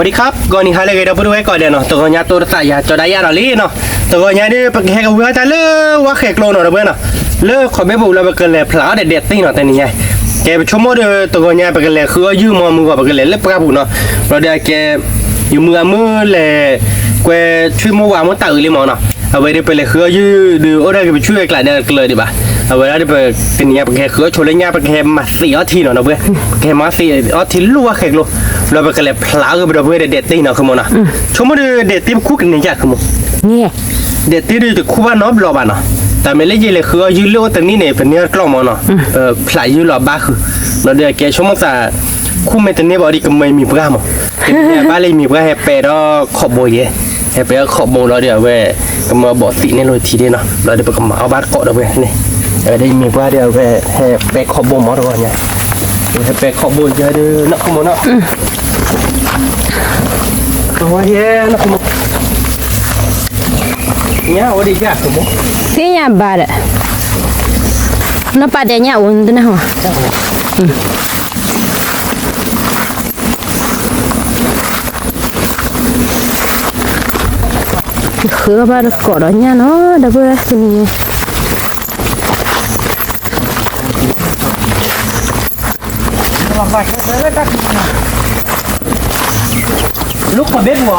วัสดีครับก่อนนี้ฮะเลยเราพูดไว้ก่อนเดี๋ยวเนาะตัวนี้ตัวสายยาจอได้ยาเราลีเนาะตัวนี้เนี่ยปกแหกเอาไว้แต่เลิกว่าแขกโลเนาะเพื่อนเนาะเลิกขอไม่บุกเราไปเกินเลยพลาดเด็ดตีเนาะแต่นี่ไงแกไปชั่วโมงเดียวตัวนี้ไปกันเลยคือยืมมือกับไปกันเลยเล็บกระปุกเนาะเราเดี๋ยวแกอยู่มือเลยแกช่วยมือวางมือตื่นเลยมั้งเนาะเอาไว้ได้ไปเลยคือยืดูโอ้ได้ไปช่วยกลายเดินเลยดีป่ะเอาไว้ได้ไปเป็นยังไปแค่คือชนเลยยังไปแค่มา4 นาทีเนาะเพื่อนแค่มา4 นาทีรู้ว่าแขกโลเราไปกันเลยพลาดก็ไปเราเพื่อเด็ดตีเนาะคือมั้งนะชั่วโมงเด็ดตีคู่กันนี่ยากคือมั้งเนี่ยเด็ดตีดูคู่บ้านน้องรอบ้านเนาะแต่ไม่เล่นเลยคือยืดเลี้ยวแต่นี่เนี่ยเป็นเนื้อกล้องมั้งเนาะพลายยืดรอบ้าคือเราเดี๋ยวแกชั่วโมงจะคู่ไม่แต่เนี่ยบอดี้ก็ไม่มีเพื่อนมั้งบ้านเลยมีเพื่อนให้ไปแล้วขอบโบยให้ไปขอบโบเราเดี๋ยวเว้ยก็มาบอกตีเนี่ยเลยทีเดียวเนาะเราเดี๋ยวไปก็มาเอาบ้านเกาะเราเว้ยนี่ได้มีเพื่อนเดี๋ยวเว้ยให้ไปขอบโบหมดก่อนเนี่ยให้ไปขอบโบเยอะเด้อนักขโมยเนาะตัวเฮียนักขโมยเนี่ยวันนี้แกขโมยที่ยาบาดน้ำปลาเดียเนี่ยอุ่นตัวนะหัวคือบ้านเกาะดอนเนี่ยเนาะดับเบิ้ลตัวนี้ลูกมาเบ็ดหัว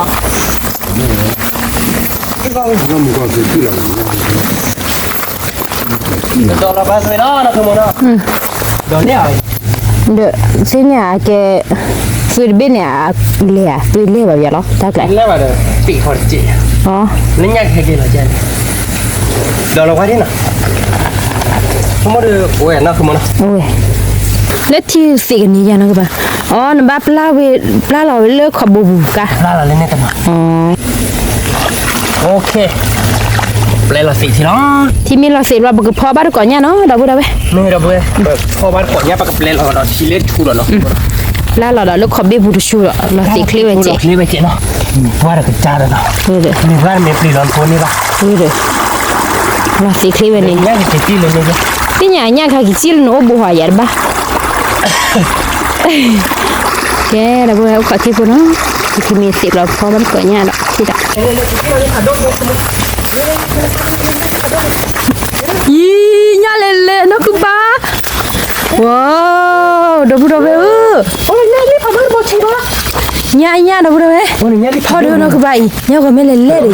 โดนระบายเลยเนาะนะคุณโมเนาะโดนเนี่ยเดี๋ยวที่เนี่ยแกฟิลิปปินส์เนี่ยเลี้ยฟิลิปปินส์แบบนี้หรอทักเลยเลี้ยแบบเดิมปีกหัวจีอ๋อนี่ยังแค่กี่หรอเจนโดนระบายที่น่ะคุณโมดูโอ้ยนะคุณโมนะโอ้ยแล้วที่สิ่งนี้ยังนะคุณอ๋อน้ำบ้าปลาเราเลือกขบบูกันปลาเราเล่นเนี่ยกันอ๋อโอเคเปลาสีทีเนาะที่มีเราเสร็จว่าบุกพ่อบ้านก่อนเนี่ยเนาะดับเบิ้ลไม่ดับเบิ้ลพ่อบ้านก่อนเนี่ยปากกับเปลาเราทีเล็ดชูเราเนาะแล้วเราเลือกขบบูดูชูเราสีคลีเวนเจคลีเวนเจเนาะว่าเรากระจายเนาะมีว่ามีปลีร้อนโพนี่ป่ะเราสีคลีเวนนี่เนี่ยจะตีเลยเนี่ยที่เนี่ยค่ะกิจิลโนบุหายยันบ้าแกดับเบิ้ลขอที่พูดเนาะที่มีสิเราพ่อบ้านก่อนเนี่ยหรอกที่ดักยี่ยาเล่ๆนักบ้าว้าวดับเบิ้ลโอ้ยเนี่ยรีบพามันบอชีบ้าเนี่ยดับเบิ้ลโอ้ยเนี่ยพอเดี๋ยวนักบ้าอีเนี่ยก็ไม่เล่ๆเลย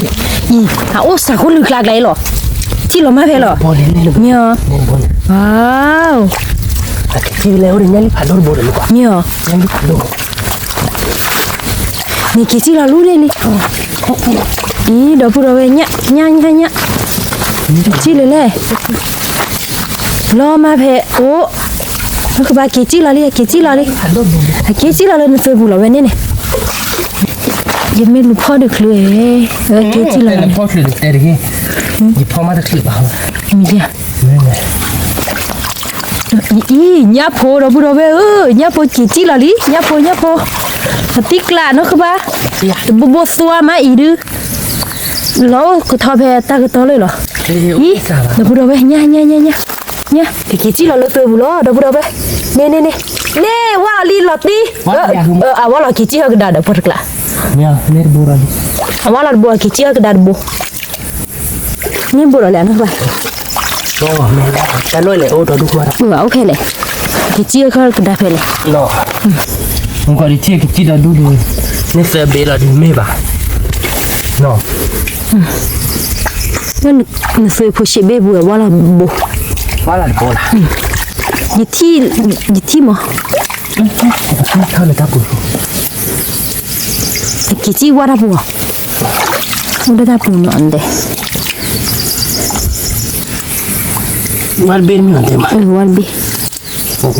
อีหาโอ้สักคนลึกลักเลยหรอที่เราไม่เพลหรอบอลเล่นเนี่ยว้าวที่แล้วเนี่ยรีบพาโดนบอลเลยกว่าเนี่ยรีบพาโดนนี่กี่ที่เรารู้เลยนี่อีดับเบิ้ลเนี่ยที่เลยรอมาเพโอ้นักบ้ากี่ที่เราเลยกี่ที่เราเนี่ยเฟซบุ๊กเราเว้นเนี่ยยังไม่รู้พ่อเด็กเลยกี่ที่เราพ่อคือเด็กยี่พ่อมาตะคลิปอ่ะมีเดียอีเนี่ยพ่อเราพูดเอาไว้เนี่ยพ่อกี่ที่เราลิเนี่ยพ่อติ๊กละนักบ้าบุบสัวมาอีดูแล้วก็ทอเพตากตัวเลยเหรออีเราพูดเอาไว้เนี่ยกี่ที่เราเลือกตัวบุล้อเราพูดเอาไว้เนี่ยว่าลีหลอดดิว่าเรากี่ที่เขากระดาษพูดกละเนี่ยเนี่ยบัวเลยว่าเราบัวกี่ที่เขากระดาษบัวนี่บัวอะไรนะบ้าโอ้ไม่ได้แต่ลอยเลยโอ้ตัวดูว่าโอเคเลยกี่ที่เขากระดาษเพลเลยโน่ผมก็ได้เที่ยวกี่ที่เราดูเลยนี่เสือเบลล์ดิไม่บ้าโน่นั่นซื้อผู้ชิเบบัวว่าเราบัวว่าเราบัวล่ะยี่ที่มั้งเท่าไหร่ครับคุณกี่ที่ว่าเราบัวไม่ได้บัวนั่นเด้วันเบนนั่นเด้มาวันเบ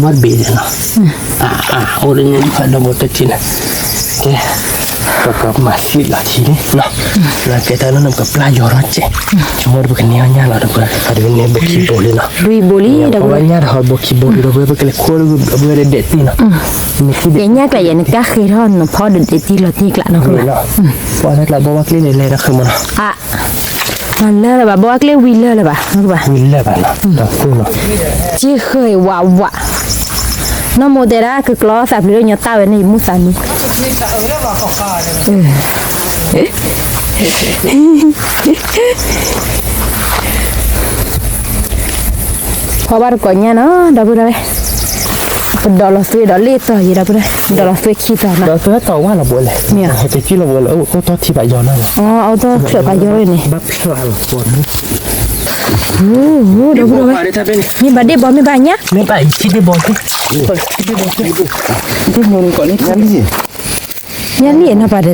วันเบนเนาะโอ้ยเนี่ยพอเราหมดที่นะแกก็มาสิละทีนี้เนาะแล้วแกตอนนั้นก็ปลายอร์เจชั่วโมงบุกเนี่ยเราเดี๋ยวพอเดี๋ยวเนี่ยบุกขี้โบลีเนาะบุกเดี๋ยวเนี่ยเราบุกขี้โบลีเราบุกเลยโค้ดบุกเลยเด็ดตีเนาะเนี่ยก็อย่างนี้ก็คือท่อนพอเด็ดตีเราตีกละเนาะพอแล้วเราบอกว่าคลีเลยนะคือมันมันเลิศเลยป่ะบอกว่าเรียกวิลเลอร์เลยป่ะวิลเลอร์ป่ะเนาะคือเนาะที่เคยว้าวน้องโมเดล่าคือกล้อสับเรื่องยอดตาไว้ในมุสานี นี่ตาเรื่องว่าขอข้าเนี่ยพอบ้านก่อนเนี่ยเนาะดับเบิลเลยเป็นดอลลาร์ซื้อดอลลาร์ต่อยี่ดับเบิลเลยดอลลาร์ซื้อขี้ต่อนะ เราซื้อต่อว่าเราบ่เลยเนี่ยจะกินเราบ่เลยก็ต้องที่ใบยอนั่น อ๋อเอาตัวเสือไปเยอะเลยนี่ บับเชื่อเราบ่นี่ โอ้โหดับเบิลเลยมีบัตรเดบอลมีบัตรเนี่ย ไม่ไปที่ได้บ่ที่ที่ได้บ่ที่มองก่อนนี่นั่นนี่ เนี่ยเรียนนะบัตรเด้อ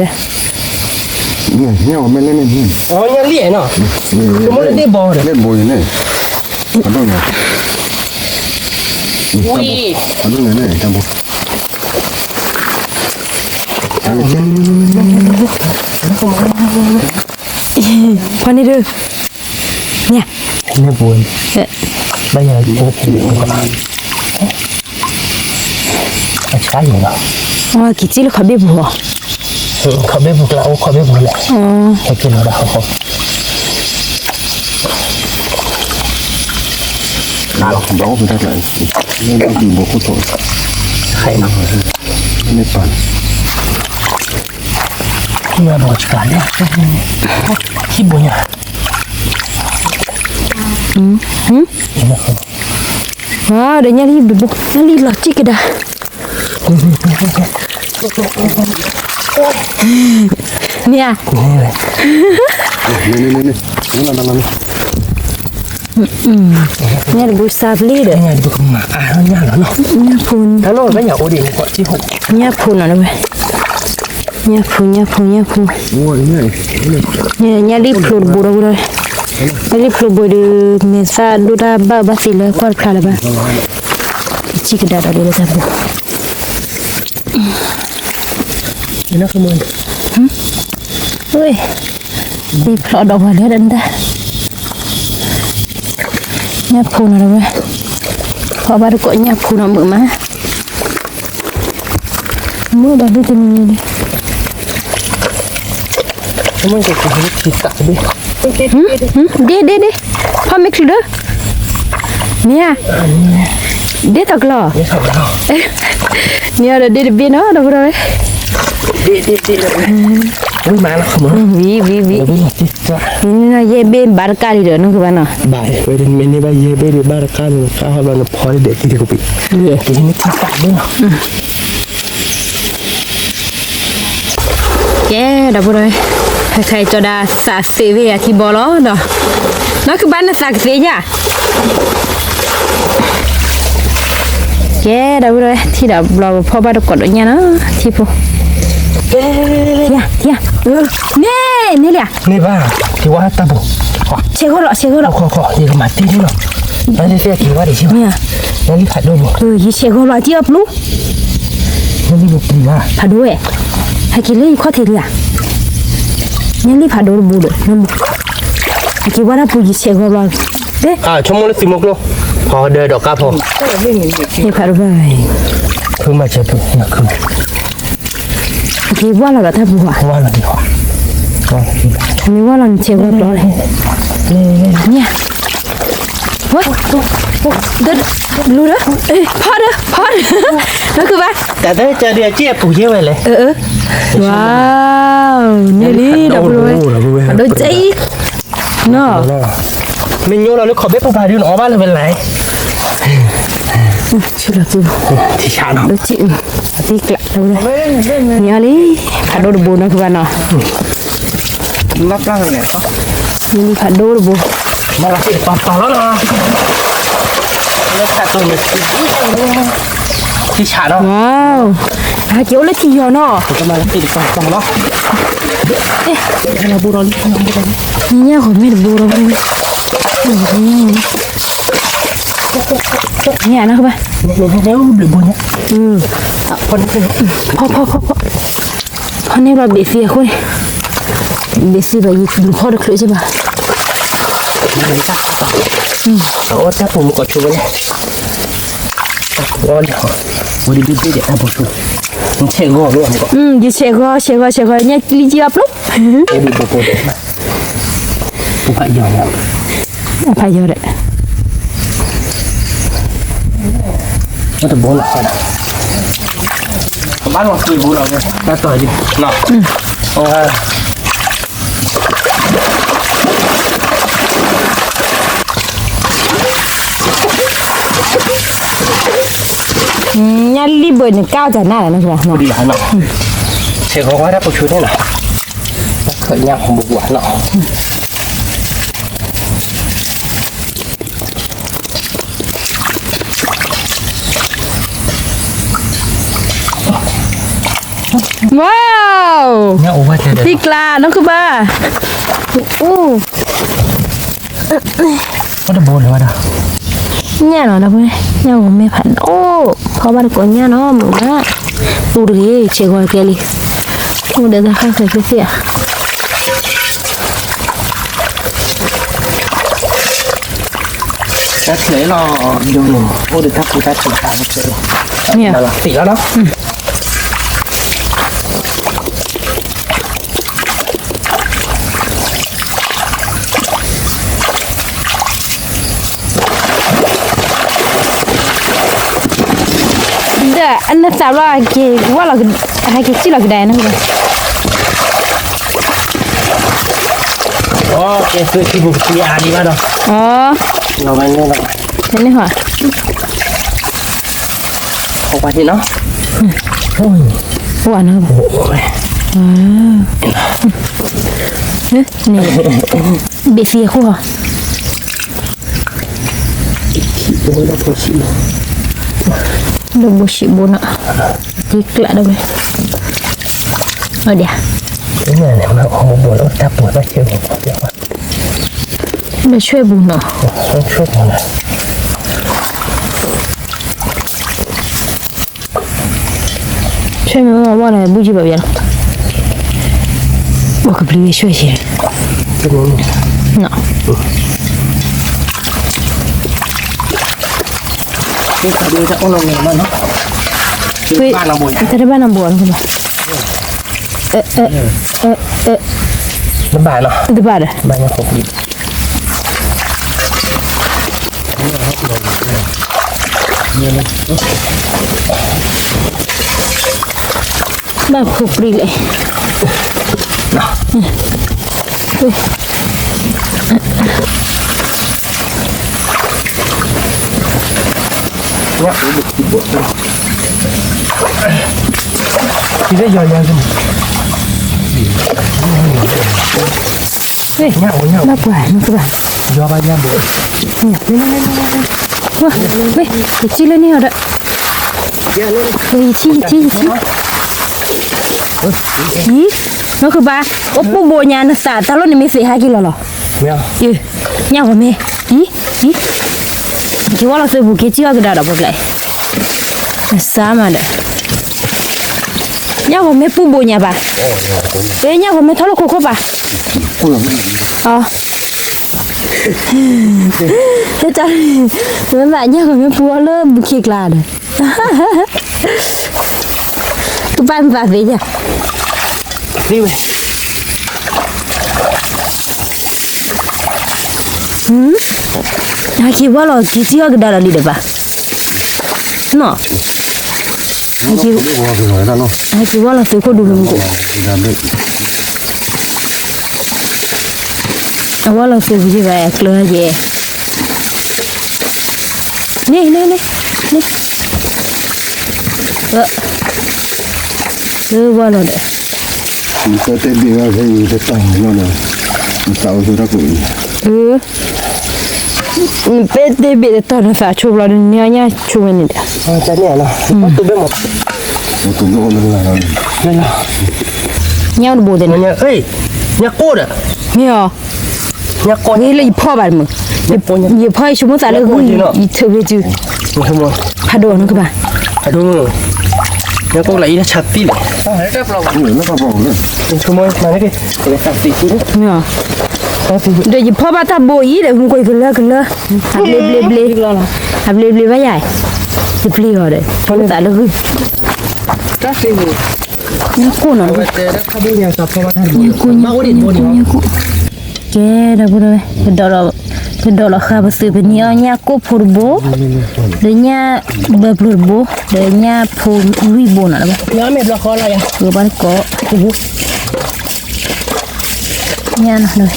เนี่ยไม่เล่นนี่ อ๋อยังเลี้ยเนาะสมมติได้บ่เลย เล่นบอยนี่ทำได้ไง อุ้ย ทำได้ไงเนี่ยทำบุอะไรเช่น พอนี่ดูเนี่ย เนี่ยบ่นไม่ใช่โอ้โหใช่เหรอ อ๋อกี่จีลูกเขาเบี้ยบัว เขาไม่บุกเราเขาไม่บุกแหละ อ๋อ ให้กินเราได้เขาเราเราไปได้เลยนี่เราดูบุกตัว ใครเนาะ ไม่ปั่น เนี่ยบอกกันเนี่ยที่บุญเนี่ย ว้าวเดี๋ยวเนี่ยรีบบุกรีบหลอดจิกกันได้เนี่ย นี่เลย นี่นั่น เนี่ยบูซาบลีเด้อ เนี่ยดูกับหมาเนี่ยเหรอเนาะ เนี่ยพูน แล้วโลดไม่อยากโอดีกว่าที่หก เนี่ยพูนอะไรเว้ยเนี่ยพูน โอ้ยเนี่ย เนี่ยรีบพูนบูระบูระรีบพูนบูระเมษาดูดาบ้าสิเลยควาดคลาเลยบ้าจิกกันได้เลยจ้ะ นี่นะขโมย เฮ้ยรีบพลอดออกมาเลยดันดาเนี่ยพูนอะไรเว้ยพอบ้านก็เนี่ยพูนเอามือมามือแบบนี้จะมีเลย ขโมยจะกินที่สักดิ เด้พ่อไม่คลือเนี่ยเด้ตกหล่อ ไม่ชอบเรา เนี่ยเด้เบี้ยเนาะดับเลย ดีอุ้ยมาแล้วขโมย วี วิ่งที่จะ นี่นะเย่เบี้ยบาร์การีเด้อนึกว่าเนาะ บ่ายไปเดินเมนี่ไปเย่ไปเดินบ้านกันข้าวเราพอเด็กที่จะกุปิกินนี่ที่สักด้วยเนาะ แกดับเลยใครจะได้สักเสียที่บอลเนาะนั่นคือบ้านสักเสียแกดับเลยที่ดับเราพ่อบ้านกดเนี่ยนะที่พวกเที่ยนี่แหละ นี่บ้าที่ว่าตาบุขอ เชโกหรอ ขอนี่ก็มาตีนี่เนาะแล้วนี่เสียกี่ว่าดิชิว เนี่ย แล้วนี่ขัดด้วยบุ ยี่เชโกหรอที่อับลู แล้วนี่บุปีว่า ผาด้วยให้กินเลยข้อเทียร์ยังรีบผาดูบูเลยน้ำบุให้กินว่าน้าปูยี่เชโกหรอเด้ ชั่วโมงละ10 โมงพอเดินดอกกาพอ นี่ผาด้วย คือมาเจอปุ๊บนะคือ ให้กินว่าเราถ้าบัว ว่าอะไรดีกว่าว่า มีว่าเราเชโกหรอเลยเนี่ยว้าเดินรู้แล้วพอเด้อนั่นคือว่า แต่ถ้าเจอเดียเจี๊ยบปู่เยอะไปเลย ว้าวนี่ดับเลยโดนใจเนาะ mình nhô là nó khỏi biết không phải đi nó ba là bên này chưa là chưa thì sao nó đôi chị tí lạ đâu đây nhớ đi phải đôi bù nó các bạn nào lắp ra rồi này nhìn phải đôi bù mà là cái tọt tọt đó nó sạch rồi thì sao đó wow kiểu lấy thì giờ nó cái mà là cái tọt tọt đó là bù đó nhìn nha khỏi biết bù đâu nhà nó các bạn nếu được bù nhé con em là bị phìa khôi bị phìa bởi vì đừng khó được lưỡi chứ bà đó chắcผมก็ช่วยเลยร้อนวันนี้พี่เด็กนะผมช่วยมันเชื่อง่ด้วยมันก็ như xe go nha đi chia lúc เอ็มโบโบเด็กนะผมไปยอมแล้ว phải giờ đấy มันจะโบนหลักนะ บ้านเราคุยบุเราเนี่ยน่าต่อยดิเนาะnhá li bơi nó cao chả nào nó kìa nó đi hả nó sẽ có quá đáp một chút thế nào khởi nhạc một quả nọ wow nhá ủa thế đấy thích là nó cứ ba có được bồn rồi đâu nha nó đâu vậy nha của mẹ phản khó bắt của nha nó mượn đó đủ đi chỉ gọi kia đi không để ra khai phải cái gì à chắc sẽ lo vô mình ô được thắp ta chỉ thả một chơi là tỷ đó anh nó sao là cái quá là hai cái chỉ là cái đèn nữa ok tôi chỉ một cái đi vào đâu rồi bạn nghe đâu thế này hả không phải thì nó quả nó này bị phì khô hả đừng bố chị bố nọ thích lại đâu đây ở đây cái nhà này mà không buồn nó tap buồn nó chơi một kiểu để chơi bùn nọ nó chút này chơi mà bao này bùi gì bảo vậy bao cái bùi chơi gì nọ cái cả đôi ra ôn lòng này mà nó cái ba năm buồn không nó bài nó từ ba đấy bài nó không đi ba khục đi lại nhá được thì bộ thì đấy giờ nhà gì nhá ba quả nó các bạn do ba nhà bộ lên wow đây cái chi lên này rồi đấy chi nó cứ ba ốp bố nhà nó xả tao lúc này mới xỉ 2 kg rồi nhà của mẹ cái quả là tôi buộc cái chiếc cái đó bọc lại sao mà đấy nhà của mẹ bố nhà bà cái nhà của mẹ tháo lỗ cô bà thế chắc mấy bạn nhà của mẹ bố lớn buộc kiệt là đấy tụi bạn vào về nhá đi về cái quả là cái chiếc cái đó là đi được bà nó cái quả là tôi có đủ không quả là tôi gì vậy lừa gì nè quả là đấy cái tên gì là cái tàu nó là tàu tôi đã cũng bé bị tao nó phải chụp lại nha chụp lên đi cái này là tôi biết một tụi nó là đây là nhau bố thế nhà ơi nhà cô đấy nghe nhà côนี่เลยพ่อบ้านมึงยี่พ่อชั่วโมงสายเลยกูยี่เธอไปจูพาโดนก็บ้า đúng rồi nhà cô lấy nó chặt tí này nó vào vòng nữa chúng tôi mà cái chặt tí chútเนี่ยเดี๋ยวยี่พ่อบ้าตาโบยี่เดี๋ยวมึงคุยกันเลยหับเล็บไว้ใหญ่จะปลีก่อนเลยพอสายเลยกู chắc gìเนี่ยกูน่ะ vậy thế đó không biết nhà sập không bắtกูแกได้บ่ได้เดี๋ยวเรา เป็นดอกราคาภาษีเป็นเนี่ยโกพูดโบเดี๋ยวเนี่ยแบบพูดโบเดี๋ยวเนี่ยพูดลุยโบน่ะนะบ้าง nhớ mệt là khó là ya เออบ้านเกาะโอ้โหเนี่ยนะเลย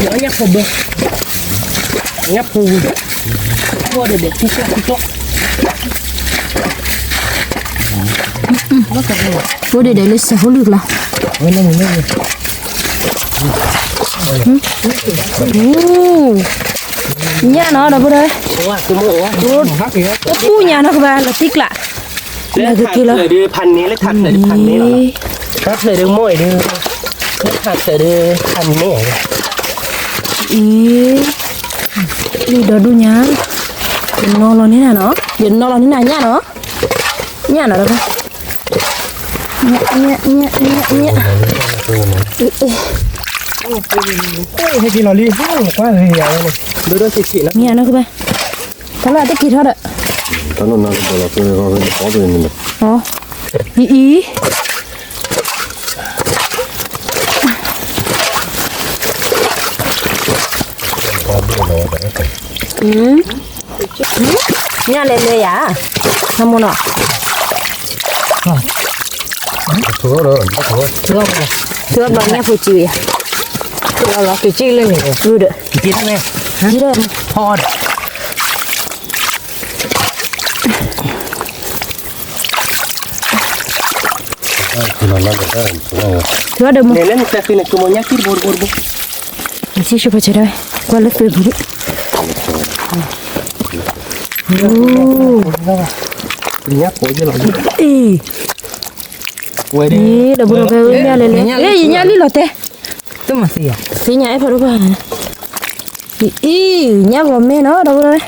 nhớ nhắc phù bơ nhắc phù mua để chút chút โอ้เดี๋ยวเลยเสียหัวลึกละ với nó mình เนี่ยเนาะเดี๋ยวพูดเลย đúng rồi cứ mua quá khác gì hết โอ้ปูเนี่ยเนาะคือว่าละติ๊กละ lên thậtเลยดื้อพันนี้เลยถัดเลยพันนี้หรอครับเลยดื้อมวยดื้อถัดเลยดื้อพันนี้ อีนี่เดี๋ยวดูเนี่ยเดี๋ยวนอนรอนี่นะเนาะเดี๋ยวนอนรอนี่นะเนี่ยเนาะเนี่ยเนาะเดี๋ยวเนี่ย hay chỉ là ly quá rồi này đứa đó chị nó เนี่ยเนาะคือว่าตลาดตะกี้เท่าไหร่ ตอนนั้นเราเคยเราเป็นขอเป็นนี่ อ๋ออี เนี่ยเลยอ่ะทำมันอ่ะ ถูกแล้วถูก เชื่อมเนี่ยผู้จีอ่ะ เราcái chi lên này ดูเด้อ chị thằng này นี่เด้อ hot คือเราได้ได้ถูกแล้ว เชื่อเด้อมึง này lên cái này chúng mình nhắc bột bột bột สิช่วยไปเฉยๆกว่าละตัวบุ nhắc bột cho nó อี quay đi นี่เดี๋ยวบุเราไปเนี่ยเลยเอ้ยเนี่ยลิโลเต้ tức mà gì à สิเนี่ยไอ้พอรู้ป่ะอีเนี่ยก็ไม่เนาะเดี๋ยวเลย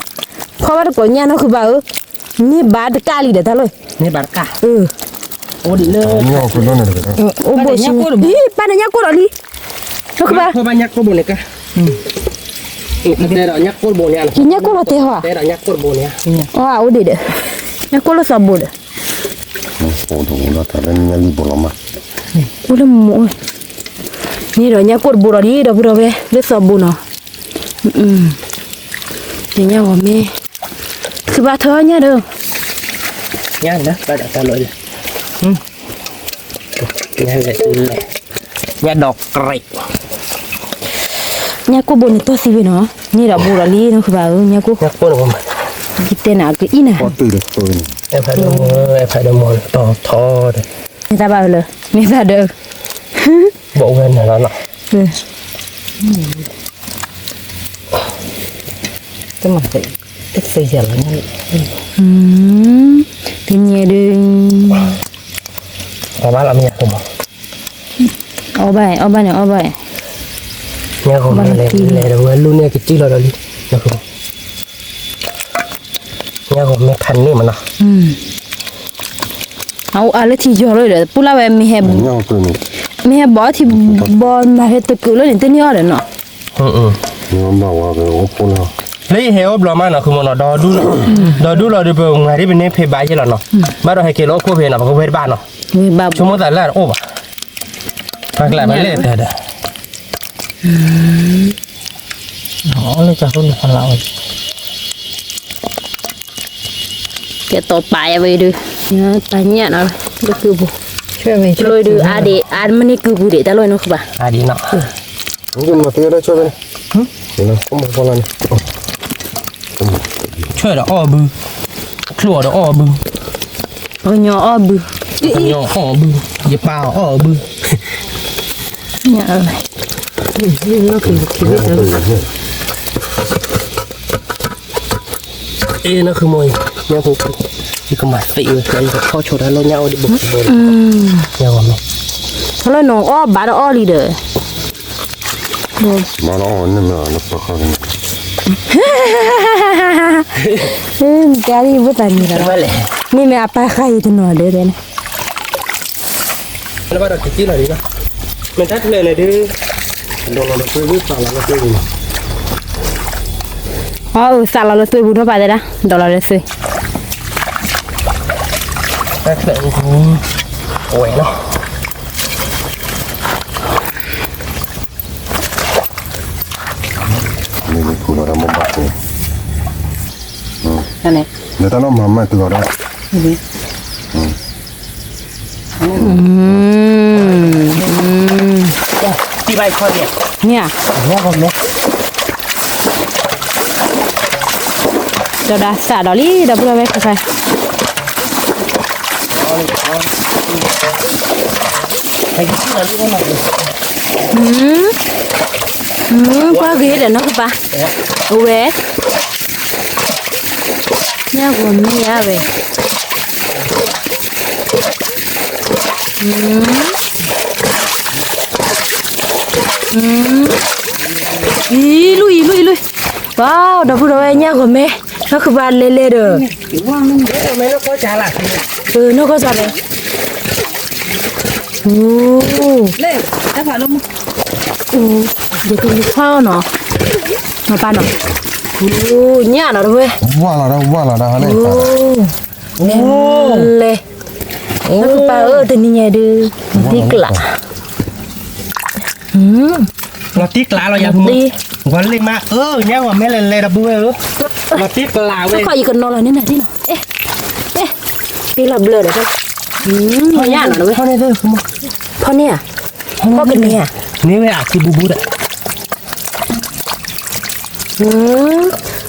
เพราะว่าตัวเนี่ยเนาะคือว่านี่บาดกาลีเด้อท่าเลย này bán cả เออ ô đi lên นี่เอาคือนั่นเลยกัน โอ้โหชิอีป้าเนี่ยกูรอลีเนาะคือว่า thôi ba nhắc bột này cả đây là nhắc bột bột nha กินเนี่ยกูรอเต้หัว đây là nhắc bột bột nha อ๋อเอาดิเด้อเนี่ยกูรอสอบบุเด้อ โอ้โหเราแต่เป็นยังรีบบอกมา กูเลยหมูนี่เดี๋ยวเนี่ยกูบุรอลีเดี๋ยวบุรอเว้ยเลือสอบบุเนาะเดี๋ยวเนี่ยว่าแม่คือว่าเธอเนี่ยเด้อ nhá đó ba đã ta lỗi nhá lại nhá đọt cày เนี่ยกูบุญตัวสิเนาะนี่เราบุรอลีเนาะคือว่าเนี่ยกู nhắc bột không กิเตน่ะคืออีน่ะ พอตื่นเลยตื่น em phải đâm mồi to to đây ไม่ตาบ่าวเลยไม่ตาเด้อ bộ ngân là nó nọ เออ cái mặt thì thích xây dựng là nhanh ทีเนี่ยเด้อ mà bác làm nhà không เอาไปเนี่ยเอาไป nhà không này này là luôn này cái chi là đi nó không nhà không mấyพันนี่มันเนาะ เอาอะไรที่จ่อเลยเด้อปุ๊บแล้วมีแฮบ นี่เอาคือนี่ มีแฮบบอที่บอลมาเฮ็ดตะกุเลยนี่เต็มยอดเลยเนาะ นี่มันบอกว่าเป็นโอ้โหแล้ว lấy heo bò mà nó không mà nó đo đu là được ngày đi bên này phải bài chứ là nó bắt đầu hay kêu nó cô về nó có về bàn nó มีบา chúng nó tại là ô bà phải lại mới lên đây đây nó lên cho con phần lão แกต่อไปเอาไว้ดูเนี่ยไปเนี่ยเนาะก็คือบุ chơi về เลยดูอาเดอามันนี่คือบุเดตะเลยเนาะคือบ่า đi nọ นี่มาเที่ยวได้ช่วยไหมนี่นะผมบอกว่านี่ chơi đó o bự lụa đó o bự เอาหยออ้อบือ nhỏ o bự dẹp bao o bự เนี่ยอะไร nóคือ ê nóคือmồi nhau cũng chỉ có mặt tị rồi đây là kho chỗ đó lo nhau đi bục bục nhau mà เพราะแล้วน้องอ้อบาดอ้อลีเด้อ มาแล้วนี่มาแล้วก็เข้ากัน แกนี่บ่ตานี่ล่ะ phải lẽ นี่แม่ปลาไข่ตัวน้อยเด้อเด้อ nó bắt đầu cái chi là đi đó mình thắt lên này đi đồ nó chơi biết vào là nó chơi gì อ๋อสาเราเลยตัวบุญเข้าไปเลยนะดอกเราเลยสิ thắt lên cũng ôi nó นั่นแหละ เดี๋ยวต้องมามาตัวได้ ที่ใบข้อเนี่ย เนี่ย เนี่ยผมเนี่ย เดี๋ยวดาสาดอลี่เดี๋ยวเราไปใส่ ไอ้ที่เราเรียกว่าหน่อย qua ghế để nó ba ô bé nha của mình nha về ý lui wow đâu rồi nha của mẹ nó cứ bàn lên được mấy nó có trả lại nó có giọt này lên đã phải luôn để tôi phao nó ba nó nhả nó rồi ว่าเราได้เนี่ย lê nó cứ ba từ nhà đưa đi lạ เราติ๊กลาเราอย่าพูด đi วันเลยมาเนี่ยว่าไม่เลยดับเบิ้ลเราติ๊กลาเว้ย sao khỏi cần nó là thế này ê cái là blur đấy thôi thôi nhả nó rồi เขาเนี่ยเด้อ พ่อเนี่ยพ่อเป็นเนี่ย นี่เว้ยที่บูบูด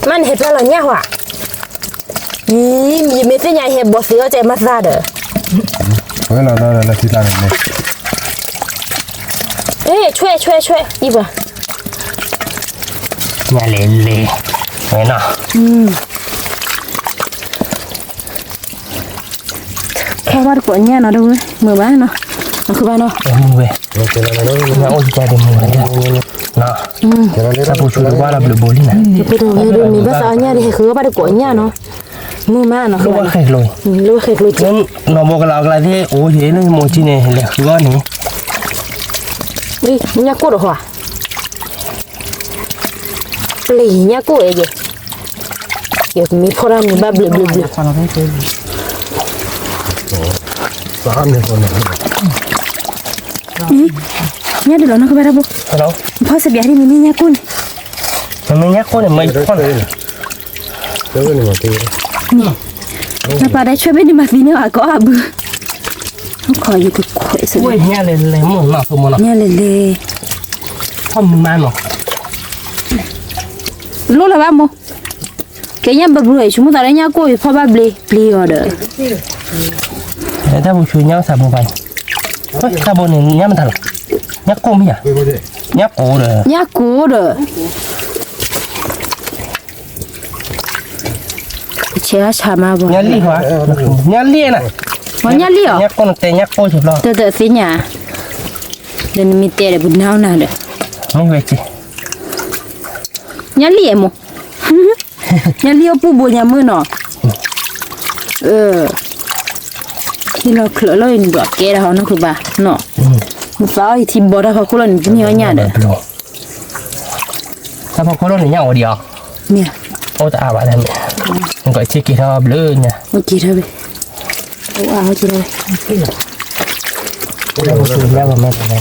มันเห็ดแล้วเหรอเนี่ยว่ะมีเม็ดใหญ่เห็ดบ่ซื้อใจมาซาเด้อ เฮ้ยเราที่ร้านเนี่ย เอ้ยช่วยอีบ่ เนี่ยเลยเห็นเนาะ แค่ว่าตัวเนี่ยเนาะดูมือบ้านเนาะมันคือบ้านเนาะ มือเว้ยเนี่ยโอ้ยใจเด็มือเนี่ยเนาะถ้าผู้ช่วยว่าเราเบลบลินะ ไปดูมีภาษาเนี่ยดิคือบ้านตัวเนี่ยเนาะมือมาเนาะ รู้ว่าใครลอย รู้ว่าใครรู้จัก งั้นเราบอกเราอะไรที่โอ้ยนี่โมจิเนี่ยเลยคือว่านี่ นี่เนี่ยกูเหรอวะเลยเนี่ยกูเองเดี๋ยวมีพอรามีบ้าเบล còn là cái gì สามเนี่ยคนเนี่ย เนี่ยเดี๋ยวเราเข้าไปรับบุ เรา พ่อเสียที่มีเนี่ยกู มันไม่ยักคนเนี่ยไม่คน เดี๋ยวนี่มาตี น้าปลาได้ช่วยไม่ได้มาฟีเนี่ยก็อาบือขออยู่กับข่อยสิ โอ้ยเนี่ยเลยหมุนเนาะสมมติเนาะ เนี่ยเลย พ่อมึงมาเนาะ รู้แล้วบ้างโมแกยังแบบรวยชั่วโมงตอนนี้เนี่ยกูพ่อบ้าเบลออเด้อ แต่ถ้าผู้ช่วยเนี่ยสาบไปเฮ้ยสาบเนี่ยเนี่ยมันทันหรอเนี่ยโก้ไม่ใช่เนี่ยโก้เลย เนี่ยกูเด้อเชื่อชามาบ่ เนี่ยลี่หัวเนี่ยลี่น่ะ วันเนี่ยเลี้ยว เนี่ยโก้แต่เนี่ยโก้เฉพาะ เตอสิเนี่ยเดินมีเตะบุญน้าหน้าเด้อ ไม่เวที เนี่ยเลี้ยโมเนี่ยเลี้ยวปูบัวเนี่ยมือเนาะที่เราเคลื่อนเลยดอกแก่แล้วนั่นคือบ้าเนาะมึงฟ้าอีทีบอได้เขาคนละนี่เนี่ยเนี่ยเด้อ ถ้าพอคนนี้เนี่ยเดียว เนี่ย โอ้แต่อาบอะไรเนี่ยมันก็ชิคกี้พายเบลอเนี่ย เมื่อกี้เธอไปเอาจีเลย เราผู้ช่วยเนี่ยก็ไม่เป็นไร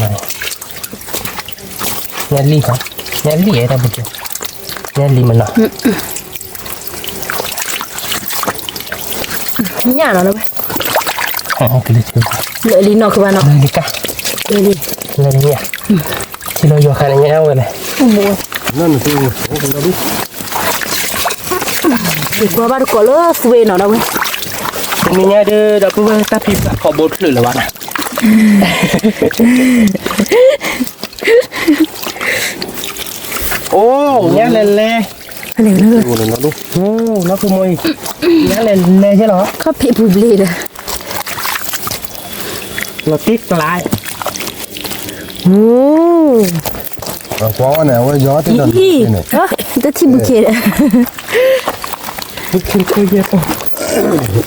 เนี่ยลี่ครับเนี่ยลี่อะไรบุญเนี่ยลี่มันเนาะ เนี่ยเนาะเลย อ๋อคือเลยชื่อ เลยลีเนาะคือบ้านเนาะ เลยดิกะ เลยลี เลยเนี่ยที่เราอยู่ข้างในเนี่ยเอาเลย โอ้โห นั่นคือโอ้เราดิ ดีกว่าบ้านก็เลยสวยเนาะเว้ย มีเนี่ยเด้อเดี๋ยวพูดว่าถ้าพี่ขอบทหรือวะนะโอ้เนี่ยเลยเลย อะไรนะเลย ดูเลยนะลูก โอ้แล้วคือมวยเนี่ยเลยเลยใช่หรอ เขาเพียบเลยเลย เราติ๊กลาย โอ้ ฟ้องเนี่ยว่าย้อนที่นั่น อี เนี่ย เออแต่ที่บุกเกต คือเยอะ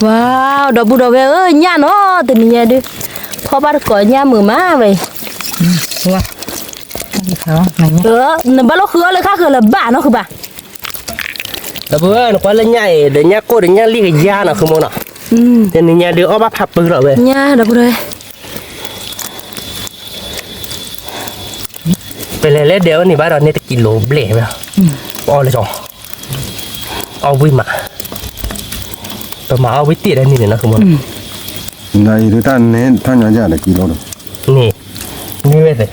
ว้าวดอกบุดอกเว้ยเนี่ยเนาะแต่นี่เนี่ยดิพอบ้านก็เนี่ยมือมาเว้ย ว่าเขาไหนเนี่ย นั่นบ้านเราคือเลยค่ะคือละบ้านเนาะคือบ้าน แล้วเพื่อนก็เลยใหญ่เดี๋ยวเนี่ยโก้เดี๋ยวเนี่ยลีกยาเนาะคือโมเนาะเดี๋ยวเนี่ยเดี๋ยวเอามาพับปืนเหรอเว้ย เนี่ยดอกบุดอก ไปเลยเดี๋ยวนี่บ้านเราเนี่ยจะกิโลเบลไปอ๋อเลยจ้ะเอาวิ่งมา ตัวมาเอาไว้ติดอันนี้เนี่ยนะคุณมอน ในที่ท่านเน้นท่านยังจะได้กิโลนึง นี่เว้ยสิ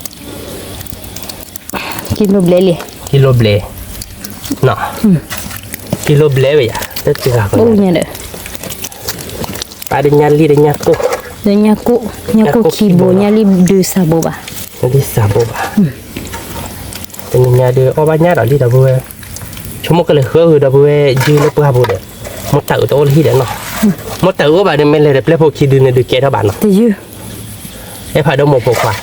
กินนมเละเลย กิโลเบลเนาะกิโลเบลเว้ยเด็ดจ้าคน โอ้เนี่ยเด้อ ปลาเดียลีเดียกุ เดี๋ยวnyako kibo nyali de sabo ba di sabo ba ini ada obatnya dah di dah boleh cuma kalau huru dah boleh jual apa apa dah mau tahu tu oleh dah noh mau tahu apa dah mele dah pelak kiri ni dah kira apa noh ตะยือ pada mau pokok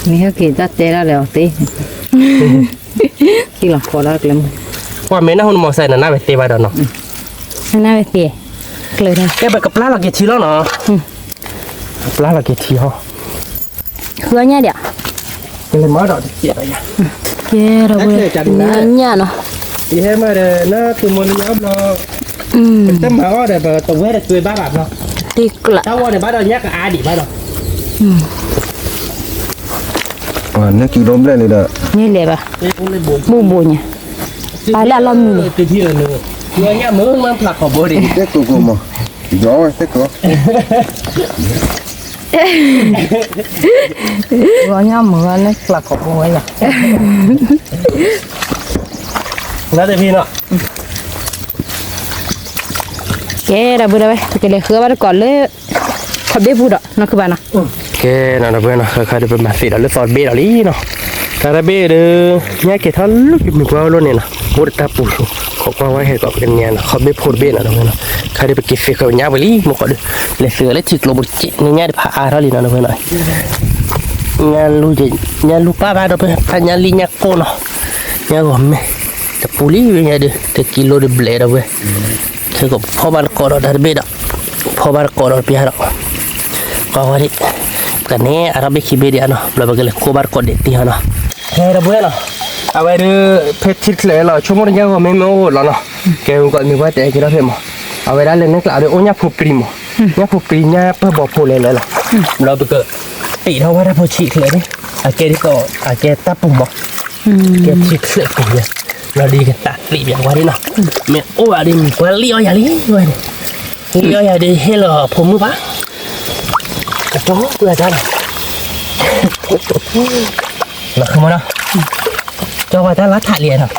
นี่เขากินตัดเตะแล้วแล้วตีกินหลังคอแล้วเกลือ ว่าmana hun mau saya nak bete pada noh อันน่าไปเปียเกลือนะ berapa kepala lagi cilo noh kepala lagi cilo คือเนี่ยเดี๋ยว kalau mau dah kira ya เย้เราเว้ยเนี่ยเนาะ ini mana nak cuma ni apa noh อืม kita mau ada bertemu ada cuy barat noh ติกละ tahu ada barat nya ke adi barat เนี่ยกิโลเลยเลยเด้อ นี่เลยป่ะ นี่ผมเลยบุก บูบูเนี่ยไปแล้วเรามี คือที่ละนึงเงี้ยมือมันผลักของบดิ เด็กตัวกูมั้งย้อยเด็กตัว ร้อนย่ำเหมือนเลยหลักของกูไว้อะ แล้วแต่พี่เนาะ แกเราเบื่อไปไปเลยคือว่าก่อนเลยขับได้พูดอ่ะนั่นคือบ้านนะ โอเคนะเพื่อนเนาะใครจะเป็นมาสิเราเลือกสอนเบดอะไรเนาะการเบดเนี่ยเกี่ยวกับลูกมีกว่าล้นเนี่ยนะพูดตาปูขอกว่าไว้ให้กับกันเนี่ยนะเขาไม่พูดเบดนะเพื่อนเนาะใครจะไปเก็บเฟกเนี่ยไปลีมันก็เลยเสือเลยจิกลงบนจิเนี่ยได้ผ่าอะไรนะเพื่อนเนาะเนี่ยลูกจะเนี่ยลูกป้าบ้านเราเพื่อนพันเนี่ยลีเนี่ยโกเนาะเนี่ยก็ไม่แต่ปูลีเนี่ยเด้อแต่กิโลเดเบลเว้ยคือก็พอบ้านก่อนเราได้เบดพอบ้านก่อนเราเปียเราก็ว่าดิกันเนี่ยอาราบิคิเบดีanoเราไปกันเลยโคบาร์กอดเด็ดที่ฮะเนาะเฮ้ยเราเบื่อเนาะเอาไว้ดูเพชรทิศเลยเราชั่วโมงเดียวก็ไม่โอ้แล้วเนาะแกก็มีว่าแต่กินแล้วเพิ่มเอาไว้ได้เลยนึกแล้วเดี๋ยวโอ้ยผูกปริมเนี่ยผูกปริมเนี่ยเพื่อบอกผูเลยเลยล่ะเราไปก็ตีเท่าว่าถ้าผูฉีกเลยนี่อาเกที่ก็อาเกตาปุ่มบอกเกฉีกเลยปุ่มเนี่ยเราดีกันตัดรีบอย่างว่าดิเนาะเมื่อโอ้อะไรมีว่าเลี้ยวอย่างนี้ด้วยเลี้ยวอย่างดีให้เราผมมือปะโอ้เบื่อจังหลักขึ้นมาเนาะเจ้าว่าจะรัดถ่ายเรียนครับ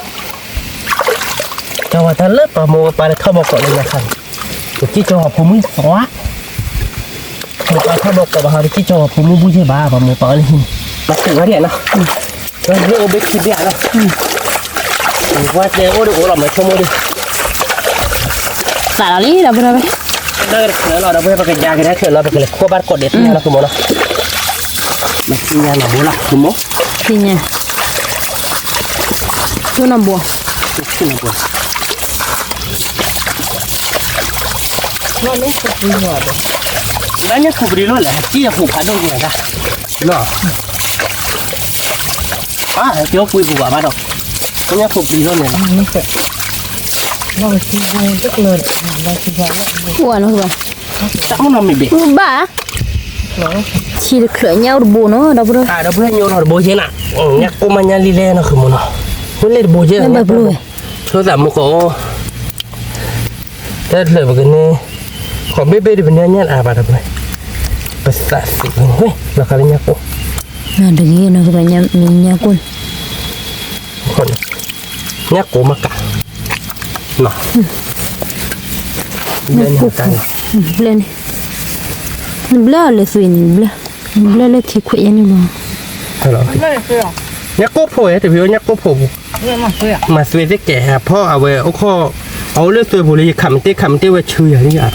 เจ้าว่าจะเลิกประโมทไปแล้วเข้ามาก่อนเลยนะครับที่เจ้าผมมือขวาผมไปเข้ามาก่อนนะครับที่เจ้าผมมือบุญบ้าประโมทไปเลยมาถึงแล้วเนี่ยนะเราเรียกโอเบคิดเนี่ยนะว่าเจ้าโอ้ดูโอ้เราไม่ชั่วโมงดิ สาลีเราเบื่อไป เลิกแล้วเราไปประกันยากันได้เถอะเราไปกันเลยขั้วบ้านกดเด็ดเนี่ยนะคุณโมนะมาที่ยาหนาบัวละคุณโม ที่เนี่ยตัวน้ำบัว ขึ้นมาบัวนั่นนี่คือหัวเด็กแล้วเนี่ยคือปริโลแหละที่จะผูกพันด้วยเนี่ยนะเนาะป้าเจ้าคุยผูกว่าบ้านดอกเนี่ยผูกปริโลเนี่ยนะ นี่เสร็จเราไปกินเงินจักเลยเราคิดว่าแล้ว อ้วนเนาะคือบ้า ตั้งมันมีเบ็ด บ้าชีเขือเงาบูเนาะเราเบื่อ เราเพื่อนโยนเราโบเจน่ะเนี่ยกูมันยังลีเล่นะคือมันเนาะมันเลยโบเจน่ะ แบบเลย โทรศัพท์มุกโอ้แต่เลยบอกกันนี่ขอเบ๊ะๆดิเป็นเนี่ยอาบะเลยภาษาสิเฮ้ยเราคาริเนี่ยกู น่าดีเนาะคือบ้านเนี่ยมีเนี่ยกุน คนเนี่ยกูมากะเนาะเดินกัน เล่นเบลอเลยสวยนี่เบลอเลยที่คุยยังไง ฮัลโหล ไม่เสื้อ เนี่ยกูโผล่แต่พี่ว่าเนี่ยกูโผล่ เสื้อมาเสื้อ มาสวีทแก่พ่อเอาไว้เอาข้อเอาเรื่องตัวบุหรี่ขำเต้ไว้ชื่ออย่างนี้อ่ะ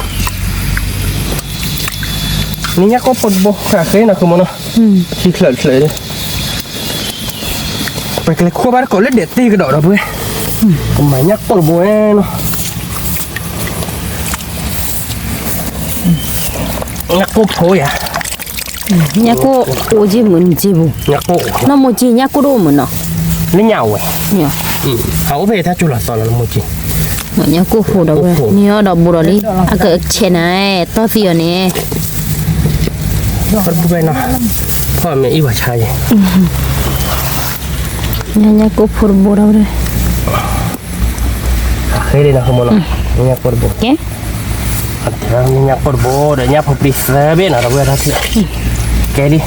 นี่เนี่ยกูโผล่บ่ขาเคยนะคือมันเนาะที่เฉยเลยไปกันเลยขั้วบ้านก่อนเล่นเด็ดตีกระโดดเราเพื่อทำไมเนี่ยกูโผล่เนาะเนี่ยกูโผล่อ่ะ เนี่ยกูโอจิเหมือนจีบุ เนี่ยกู น้ำโมจิเนี่ยกูรู้เหมือนเนาะ นี่เหงาเว้ย เนี่ย เอาไปถ้าจุลสอนแล้วมุจิ เหมือนเนี่ยกูโหดเลยเนี่ยดอกบัวลี่อาก็เชนไอ้ตัวเสียเนี่ย คนผู้เป็นเนาะพ่อแม่อีว่าชัย Nya ko purbo đâu đây. Khơi đi nào không muốn nào nhà porbo Ke? nhà porbo để nhà porbi bên nào đâu ra thì cái đi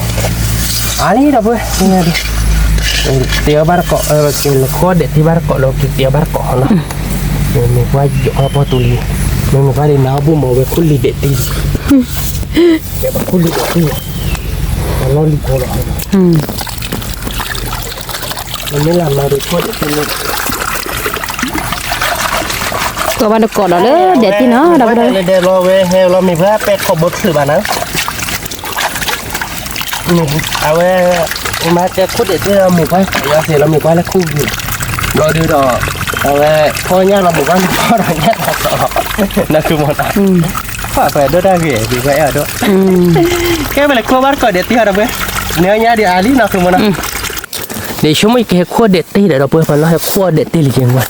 ali đâu vậy nhà đi tiap barco cái kho để tiap barco lo tiap barco nó mình quay chỗ apa tuli mình quay đi nào bu mau về kuli để đi để bắt kuli để đi nó đi qua rồi mình làm nào được thôi để Có bạn được cỏ đó nữa để tí nó đâu đây. để lo về hay lo mình phải pet khẩu bớt thử bạn á mình à về mà cái cốt để cho mình quay phải thì là mình quay là khu gì lo đưa đó à về thôi nha là mình quay có rồi nhé là sợ là cứ một phải đưa ra về thì vậy ở đó cái này cô bắt cỏ để tí ở đâu vậy nếu nhá đi ali nào cứ một nào để chúng mình cái khu để tí để đâu bữa mà lo hay khu để tí là gì vậy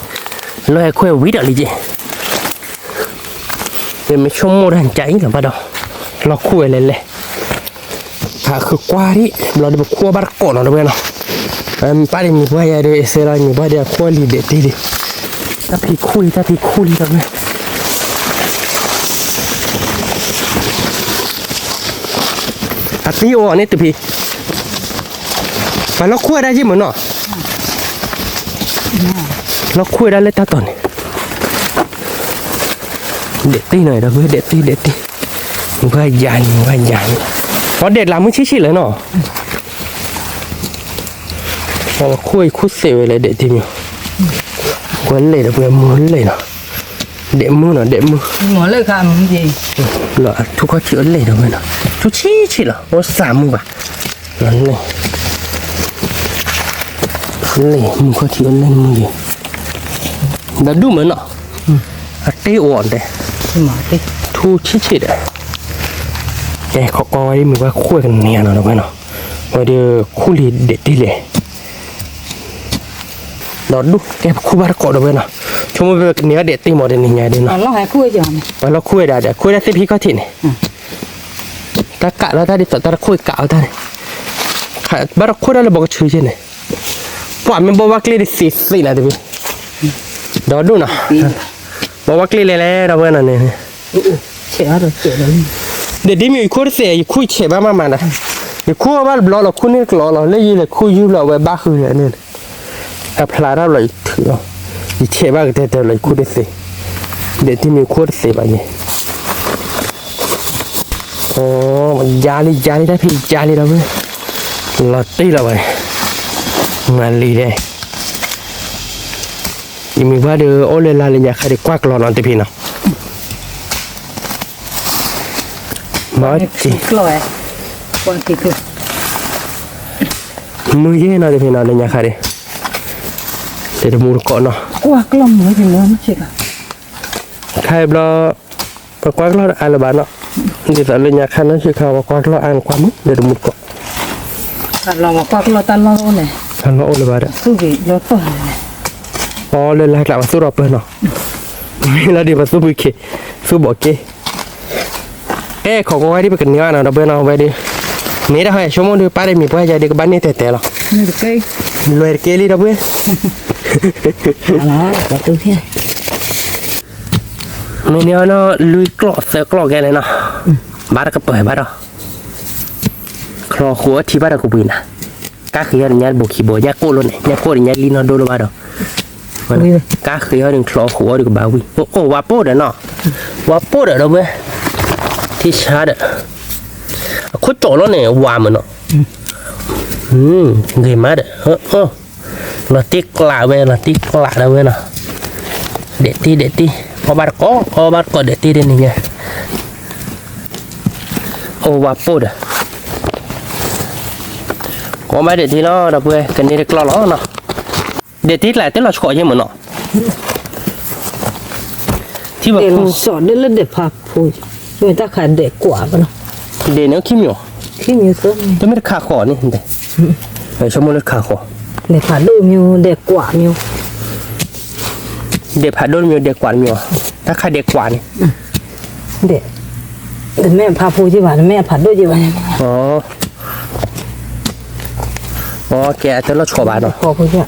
lo hay khu vít ở gì để mình chung một đàn cháy là bắt đầu lo khu lên lênคือคว้าดิเราได้คว้าบาร์โกนเอาด้วยเนาะไปดิมีบ้านเดียวเสร็จแล้วมีบ้านเดียวคว้าลีเด็ดดิถ้าพี่คุยแล้วเนี่ยอันนี้โอ้เนี่ยตัวพี่ไปเราคว้าได้ยังเหมือนเนาะเราคว้าได้เลยตาตอนนี้เด็ดตีหน่อยเราเพื่อเด็ดตีมันก็ใหญ่พอเด็ดละมึงชี้ๆเลยเนาะเราคุยเสียเลยเด็ดทีนี้กวนเลยนะเพื่อนมือเลยเนาะเด็ดมือเนาะเด็ดมือ Ngó lời khám gì เหรอทุกคนเชื่อเลยนะเพื่อนเนาะทุกชี้เหรอโอ้สามมือป่ะนั่นเลยมึงก็เชื่อเล่นมึงดิแล้วดูเหมือนเนาะเตะอ่อนเลย Mở đi ทุกชี้เลยแกเขาก็ไว้มือว่าคุยกันเนี่ยเนาะเพื่อนเนาะว่าเดี๋ยวคุยเด็ดดีเลยเราดูแกคุยบาร์โกดเพื่อนเนาะชั่วโมงแบบเนี้ยเด็ดตีหมดเลยนี่ไงเดี๋ยวเนาะ Nó hay khui cho mày ว่าเราคุยได้เดี๋ยวคุยได้ที่พี่ก็ถิ่นนี่ตากะแล้วถ้าดิตาคุยกะเอาท่านขาบาร์คุยได้เลยบอกชื่อใช่ไหมว่ามันบอกว่าคลีดิสินะเดี๋ยวพี่เราดูเนาะบอกว่าคลีเลยเราเพื่อนนั่นเนี่ย Trẻ rồi trẻ rồi เดี๋ยวนี้มีคุยเสียคุยเฉยบ้างมานะเดี๋ยวคุยว่าเราคุยนี่เราเลยยี่เลยคุยยูเราไว้บ้าคือเนี่ยแต่พลาดเราเลยถือยี่เฉยบ้างแต่เลยคุยเสียเดี๋ยวที่มีคุยเสียไปเนี่ยโอ้ยาลีได้พี่ยาลีเราเว้ยเราตีเราไปงานลีเลยยังมีว่าเดี๋ยวโอเลลาเลยอยากให้ได้กวักเรานอนตีพี่เนาะมาจี Rồi Qua thì cứ มือเย็นนะเดี๋ยวพี่น้องเนี่ยค่ะเดี๋ยวมูรก่อนเนาะ Qua cái lòng mới thì mới nó chị cả ใครบล้อประกอบล้ออ่านละบาทเนาะเดี๋ยวเราเนี่ยค่ะนั่นคือเขาประกอบล้ออ่านความมึงเดี๋ยวมูรก่อน Cả lòng mà qua cái lo tan lo này ทางล้อโอละบาทอ่ะ Cứ vì lo to này อ๋อเลยไล่กลับมาสู้รอบเลยเนาะมีแล้วดีมาสู้บุกเกสู้บอกเกของไว้ที่เป็นเนื้อนะเราเบอร์เอาไว้ดินี่ได้เหรอชั่วโมงเดียวป้าได้มีป้าใจเด็กบ้านนี้แต่หรอ Như được cây รวยเกลี่เราเบอร์ Đó là từ thế มีเนื้อเนาะลุยกรอดเสือกรอดแกเลยเนาะบ้านก็เปิดบ้านเราคลอหัวที่บ้านเราก็บินนะก็คืออย่างนี้บุกขี้บ่อยาโก้เลยยาโก้อย่างนี้ลีนอนโดนบ้านเราก็คืออย่างคลอหัวดีกว่าบ้าวิโอ้วาโป้เด้อเนาะวาโป้เด้อเราเบอร์ที่ชาร์ดคุดโจแล้วเนี่ยวามันเนาะเงยมาเด้อเราติ๊กกลาเว้ยเราติ๊กกลาเว้ยเนาะเด็ดตีพอบาร์ก็เด็ดตีเด่นนี่ไงโอ้วาโป้เด้อก็ไม่เด็ดทีเนาะเราเว้ยกันนี่เด็กล้อเนาะเด็ดตีแหละที่เราชอบยังเหมือนเนาะที่แบบ Để nó sọt đến lên để phạt phùi Người ta khả để quả vào nó เด็ดเนื้อขี้เหมียว Khi nhiều cơm จะไม่ได้ขาขอนี่เด็ดไอ้ชั่วโมงเล็กขาขอ Để phạt đôi nhiều để quả nhiều เด็กผัดโดนมีเด็กกว่ามีวะถ้าใครเด็กกว่านี่ Để mẹ phạt phùi chứ bảo là mẹ phạt đôi chứ bảo อ๋อแกจะเราชอบบ้านเนาะ Khó phùi chứ ạ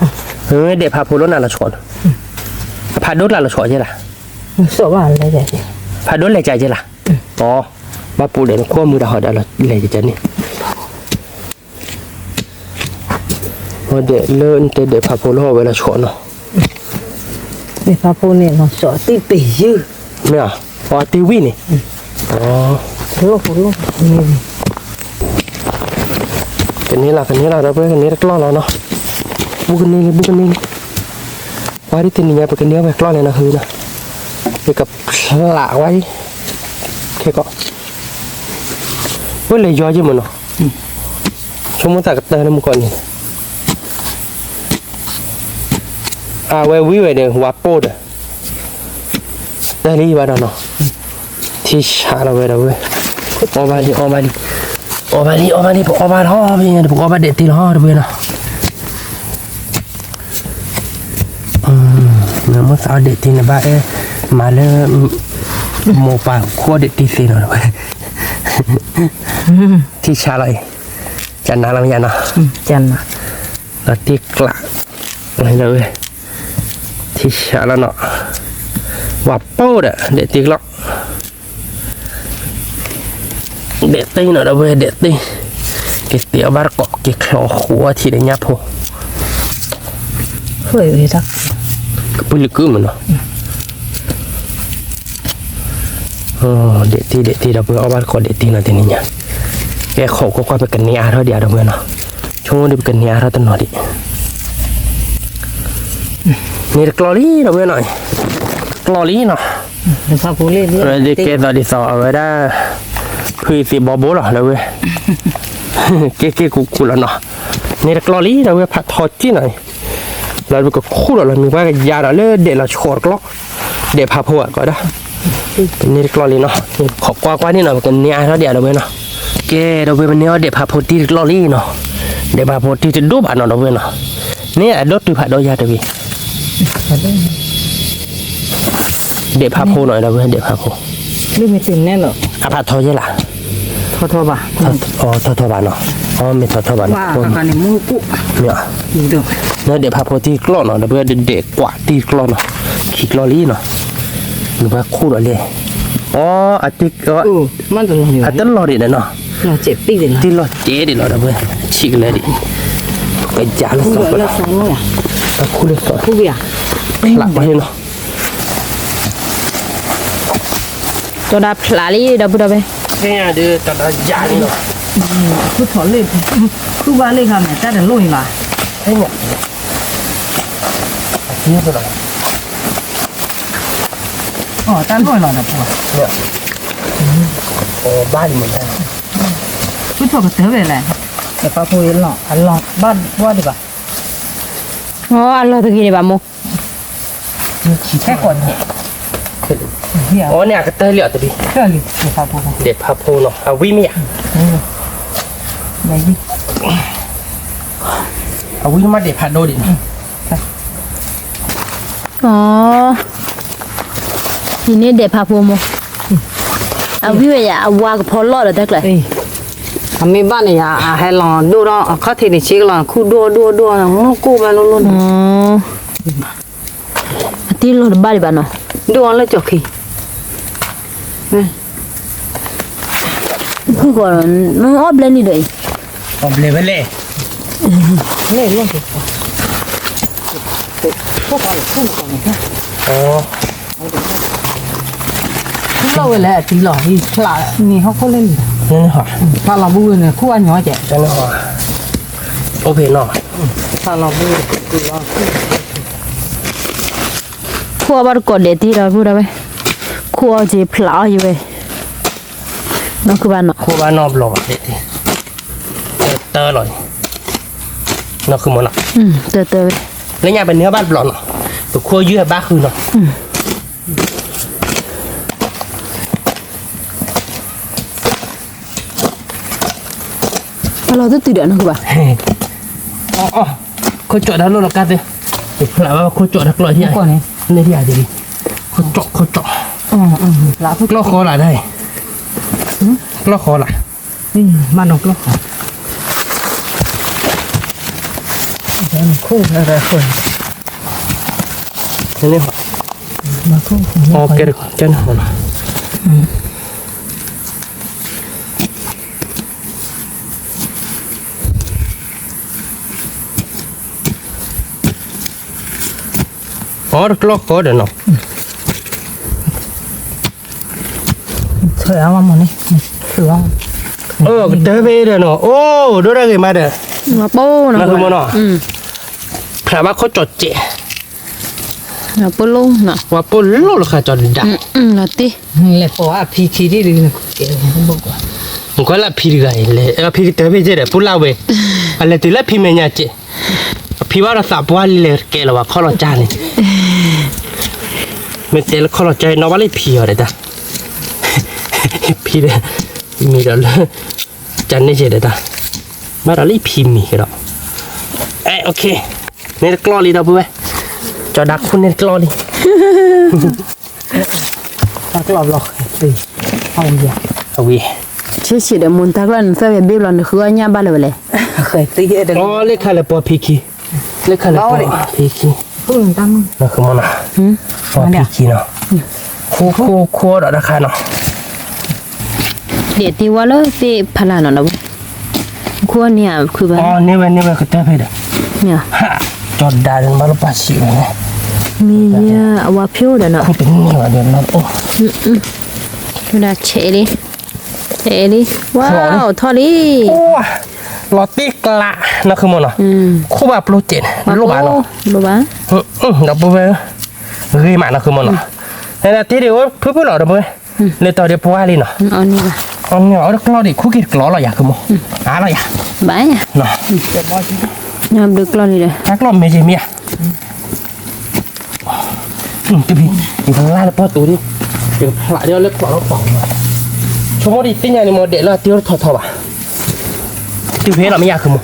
เด็กพาพูรถน่ะละชนพาดดละชนใช่ล่ะ sợ bà lấy vậy พาดดเลยใจใช่ล่ะอ๋อบ้าปูเดี๋ยวขั้วมือดาวเดี๋ยวเลยจะนี่พอเด็กเลื่อนเด็กพาพูรถเวลาชนเนาะ để pha phô này nó sợ tí tỉ dư เนี่ยอ๋อทีวีนี่อ๋อ lúc nhiều กันนี้ล่ะเราเพื่อนกันนี้กล้อเราเนาะบุกันนี่ว่าที่ตีนี้ไปกันนี้ไปกล้อเลยนะคือนะไปกับหละไว้แค่ก็ว่าเลยย้อยยิ่งมันเนาะชั่วโมงจากเตอร์นั่นมึงก่อนนี่เว้ยวิเวเดี๋ยววัดโป๊ดได้รีบาเนาะที่ชาเราเว้ยออกมาดิผมออกมาท่อเป็นไงผมออกมาเด็ดตีท่อเว้ยเนาะเมื่อสาวเด็ดตีนะบ้ามาเลยโมปาขั้วเด็ดตีสีหน่อยเว้ยที่ชาเลยจันนาเราอย่างเนาะ chân แล้วที่กละอะไรเลยที่ชาแล้วเนาะวัดโป๊ดเด็ดตีกละเด็ดตีหน่อยเว้ยเด็ดตีเกสเตียวบาร์กเกคลอขัวที่ได้ยับพอ hơi vậy đó ก็ปุ่นลึกมันเนาะเด็ดตีเราเพื่อเอาบาร์กเด็ดตีนั่นทีนี้เนี่ยแกขอก็ไปกันเนียเท่าเดียวเราเพื่อนเนาะช่วงนี้ไปกันเนียเท่าตันหน่อยดินี่กลอรี่เราเพื่อนหน่อยกลอรี่เนาะ để pha phô lên เราจะเกตอนที่สองเอาไว้ได้คือสีบอโบหรอเราเว้ยเก๊กูแล้วเนาะนี่กลอรี่เราเว้ยผัดทอดจี้หน่อยเราก็คู่เรามีว่ายาเราเลยเด็ดเราชอดกล้อเด็ดผัดผัวก็ได้นี่กลอรี่เนาะขอกว่านี่หน่อยกันเนี่ยเราเดี๋ยวเราเว้ยเนาะเก๊เราเว้ยมันเนี่ยเด็ดผัดผัวที่กลอรี่เนาะเด็ดผัดผัวที่จะดูบ้านเราเว้ยเนาะเนี่ยรถดูผัดโดยยาตะวีเด็ดผัดผัวหน่อยเราเว้ยเด็ดผัดผัว đi mới tìm nè rồi ผัดทอดใช่ล่ะ thôi bà อ๋อทอดบานเนาะอ๋อไม่ทอดบาน bà cả này mua cụ เนี่ย nhìn được เนี่ยเดี๋ยวพาพอที่กล้อเนาะเดี๋ยวเพื่อเด็กกว่าที่กล้อเนาะขี่กล้อลี่เนาะหรือว่าคู่เราเลยอ๋ออาทิตย์ก็ มันจะลงอยู่ อาทิตย์รอดิเนาะ เราเจ็บปีเดียวนะ ที่รอเจ๊ดิเราเดี๋ยวเพื่อฉีกเลยดิไปจ่าเลย คู่ สอง เดือดแล้วสองเนาะ ตะคู่เลยสอง คู่เบียร์ หลับไปเนาะ cho đạp lá đi đập đập về เนี่ยเดี๋ยวจะได้ยานี่เนาะ คู่ถอนเลยคู่บ้านเลยค่ะแม่แต่เดี๋ยวลงอีกละ เนี่ยนี่เป็นอะไร อ๋อแต่ลงอีกละนะพ่อ เนี่ยโอ้บ้านเหมือนกัน คู่ถอนก็เต๋อไปเลยเดี๋ยวป้าพูดหลอกอันหลอกบ้านว่าดีกว่า Allah tu gini bamu แค่ก่อนเนี่ยเฮีย อ๋อเนี่ยก็เตยเหลี่ยตัวดิ เชื่อเลยเดี๋ยวป้าพูด เด็ดพาโพเนาะเอาวิมีอ่ะ ไหนดิ เอาวิมาเด็ดพาโดดิ ini dek papumu abi ya awak polo dah tak lah ทำมีบ้านเนี่ยให้ลองดูเนาะเขาทีนี้ชี้ลองคู่ดูมันกู้ไปลุ้น ati lo balik bano ดูแล้วจบขี้ ku ko no obla ni doi ผมเลยไปเลย เล่นลงขี้พวกเราคู่กันนะ อ๋อ เราเวลาตีหล่อที่ขลานี่เขาก็เล่น นั่นเหรอ ถ้าเราบูเนี่ยคู่อันน้อยแจ๊ นั่นเหรอโอเคเนาะ ถ้าเราบูคือว่า ku abar ko de ti ra bu da be ku je pla yu be no ku bano ครัวบ้านนอกหลอกเด็ดดิเตอร์เลยเนาะคือมันเนาะ te te แล้วยังเป็นเนื้อบ้านปลอนเนาะตัวครัวยืดบ้าคือเนาะ kalau tu tidak no ku ba อ๋อคนจอดแล้วรถกันเลยเด็กพลาว่าคนจอดทักลอยที่ไหน ก่อนนี่ ในที่ไหนดีคนเจาะ ลาพวก ล้อคอหล่ะได้ล้อคอหล่ะ นี่บ้านนกแล้วคู่อะไรคน นี่หรอ มาคู่ อ๋อแกแกนะมันอ๋อกลอกก็เดี๋ยวเนาะ เธอเอามาหมดนี่เสือ เดี๋ยวไปเดี๋ยวเนาะโอ้ดูได้ไงมาเด้อ มาโป้เนาะ นั่นคือมันเนาะแผลว่าเขาจดเจ มาโป้ลงเนาะ ว่าปุ่นลูกค่ะจดดัก ละติ นี่แหละเพราะว่าพีคีที่ดีนะเก๋บอกว่า ผมก็ละพีไงเลยพีเตอร์ไปเจเด้ปุ่นลาเวอะไรตีละพีเมียเจพีว่าเราสับว่าเลยเกลว่าข้อเราจานนี่เมื่อเจอข้อเราใจนอว่าเลยพีอะไรจ้ะพีเด้มีเดี๋ยวจันนี่เจเด้จ้ะมาเราเลยพีมีกันหรอโอเคเนี่ยกล้อลีเราไปจอดักคุณเนี่ยกล้อลี ตักหลอกสิเอาอย่าง เอาวี เชื่อเดี๋ยวมุนทักลันเฟเบบลอนคืออันยาบ้าเลย เคยตีเด็ก อ๋อเลขาเลยปอพีคีเลขาเลยปอพีคี พึ่งตั้ง นั่นคือมันนะปอพีคีเนาะคู่ราคาเนาะ เดี๋ยวตีว่าเลยตีพลาเนาะนะควรเนี่ยคือแบบ อ๋อนี่เว้นี่เว้ก็เตะไปเด้อ เนี่ย จอดได้มาแล้วปัสสิเนี่ย มีเนี่ยว่าพิวเด้อเนาะ คือเป็นนี่ว่าเดี๋ยวนั้นโอ้ เวลาเฉลิว้าวทอรี่ โอ้ลอติกละนั่นคือมันเนาะคู่แบบโปรเจนรูปบ้านเนาะ รูปบ้าน ดับเบิ้ลเฮ้ยมานั่นคือมันเนาะในนาทีเดียวเพื่อหล่อดับเบิ้ลเลยต่อเดี๋ยวปัวเลยเนาะ เอานี่ป่ะ อ๋อเนี่ยเอากล้อดิคู่กิดกล้อเราอยากคือมั้งอะไรอ่ะ บ้า เนาะ ยามดึกแล้วนี่เลย ถ้ากล้อไม่ใช่เมียจะพี่อยู่ข้างล่างแล้วพ่อตูดิเดี๋ยวพละเดี๋ยวเล็กกว่าเราปองชั่วโมงดิติ้งอย่างนี้โมเดลแล้วเดี๋ยวถอดป่ะที่เพจเราไม่อยากคือมั้ง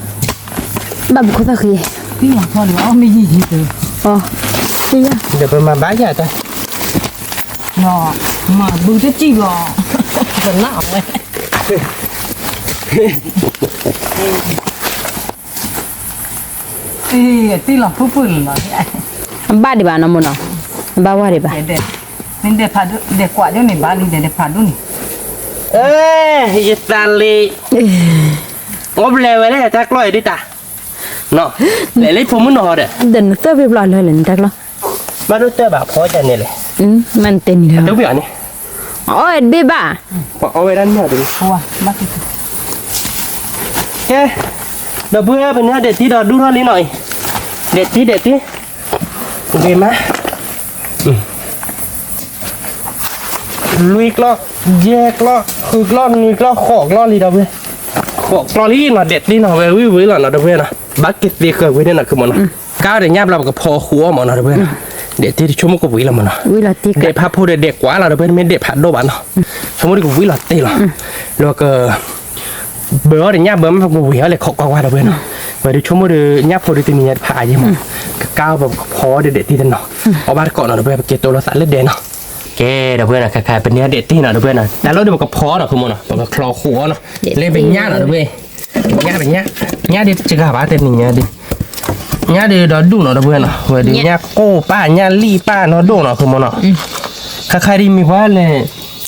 บ้าบุคคลคือ พี่อยากพอหรือเอาไม่ยี่สิบเลย อ๋อคือยัง เดี๋ยวไปมาบ้านใหญ่จ้ะ เนาะมาบูจะจีบหรอจะหนาวเลยตีหลอกผู้ปืนเหรอ บ้าดีบ้านน้ำมันเนาะบ้าว่าดีบ้า เด็กนี่เด็กพาดูเด็กกว่าเดี๋ยวนี้บ้านนี่เด็กพาดูนี่ เอ้ยยตาลีอบเลยไว้เลยจ้ากล้อยดิตาเนาะเลยผมมันหอเด้อ เดินเตอร์ไปปล่อยเลยหลังจากแล้ว มาดูเตอร์แบบพอจะเนี่ยเลย มันเต็มเลย เดี๋ยวเบี้ยนี่ โอ้ยบีบ้า เอาไว้ด้านหน้าดิ เพราะว่าบ้านที่ เฮ้เดี๋ยวเบื่อเป็นเนื้อเด็ดที่เราดูเท่านี้หน่อยเด็ดที่โอเคไหมลุยกล้อแยกล้อคือกล้อนี่กล้อขอกล้อลีเราเว้ยขอกล้อลีหน่อยเด็ดลีหน่อยเว้ยวิหน่อยเราเว้ยนะบักเก็ตเดียร์เว้ยเนี่ยนะคือมันนะก้าวเดี๋ยวยับเราก็พอหัวมันนะเว้ยเด็ดที่ชั่วโมงก็วิเรามันนะ วิลาติก เด็ดพับพูดเด็กกว่าเราเว้ยไม่เด็ดผัดโดบันเนาะชั่วโมงก็วิเราตีหรอแล้วก็เบอร์เดี๋ยวยับเบอร์มันก็วิอะไรขอกว่าเราเว้ยเนาะเว้ยชั่วโมงเดี๋ยวยับพูดตีมีผ่ายังมั้งก้าวแบบพอเด็ดที่นั่นเนาะเอาบ้านก่อนเนาะเว้ยเก็บตัวเราสั่นเล็ดเด่นเนาะแกเดี๋ยวเพื่อนนะคล้ายๆเป็นเนื้อเด็ดที่หน่อยเดี๋ยวเพื่อนนะแต่เราเดี๋ยวมันก็พอหน่อยคือมันเนาะมันก็คลอขัวเนาะเล่นเป็นหญ้าหน่อยเดี๋ยวเว้ยหญ้าเป็นหญ้าเด็ดจะกลับบ้านเต็มหญ้าดิหญ้าเดี๋ยวเราดูหน่อยเดี๋ยวเพื่อนเนาะเว้ยเดี๋ยวหญ้าโก้ป้าหญ้าลี่ป้าเนาะดูหน่อยคือมันเนาะคล้ายๆดีมีว่าเลย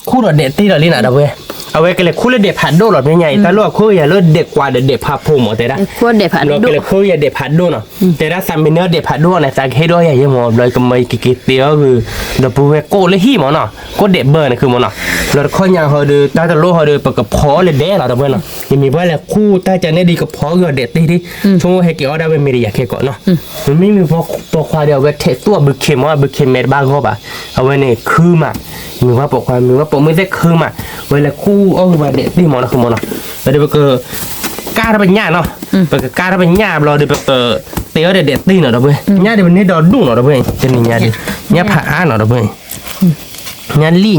คู่เด็ดที่เราเล่นอ่ะเดี๋ยวเว้ยเอาไว้กันเลยคู่เด็ดผัดโดหรอไม่ใหญ่แต่ลูกคู่อย่าเลือดเด็กกว่าเด็ดผัดผมหมดแต่ละ ควรเด็ดผ่าน เรา ดู ก็เลยคู่อย่าเด็ดผัดโดเนาะแต่ถ้าซัมเป็นเนื้อเด็ดผัดโดเนี่ยจากให้ด้วยอย่างเงี้ยหมดเลยก็ไม่กี่เตี้ยคือเดี๋ยวปูเวโก้เลยฮี่หมอเนาะก็เด็ดเบอร์นี่คือหมอเนาะเราค่อยยังเขาดูตาตะโลเขาดูปกกับพอเลยเด้เราแต่เพื่อนเนาะยังมีว่าแหละคู่ตาจะเนี่ยดีกับพอคือเด็ดที่ช่วงให้เกี่ยวได้เป็นมีอยากแค่ก่อนเนาะมันไม่มีพอตัวควายเดียวเวทตัวบึกเข็มว่าบึกเข็มเม็ดบ้างก็ป่ะเอาไว้เนี่ยคือมามีว่าปกควายมีว่าปกไม่ได้คือมาเวลาคู่เอาคือว่าเด็ดที่หมอนะคือหมอเนาะแล้วเดี๋ยวก็กล้าทำเป็นหญ้าเนาะปกกล้าทำเป็นหญ้าเราเดี๋ยวเตี้ยเด็ดตีหน่อยเว้ยหญ้าเดี๋ยวมันนี่ดอดูหน่อยเว้ยเป็นหญ้าดิหญ้าผ่าหน่อยเว้ยหญ้าลี่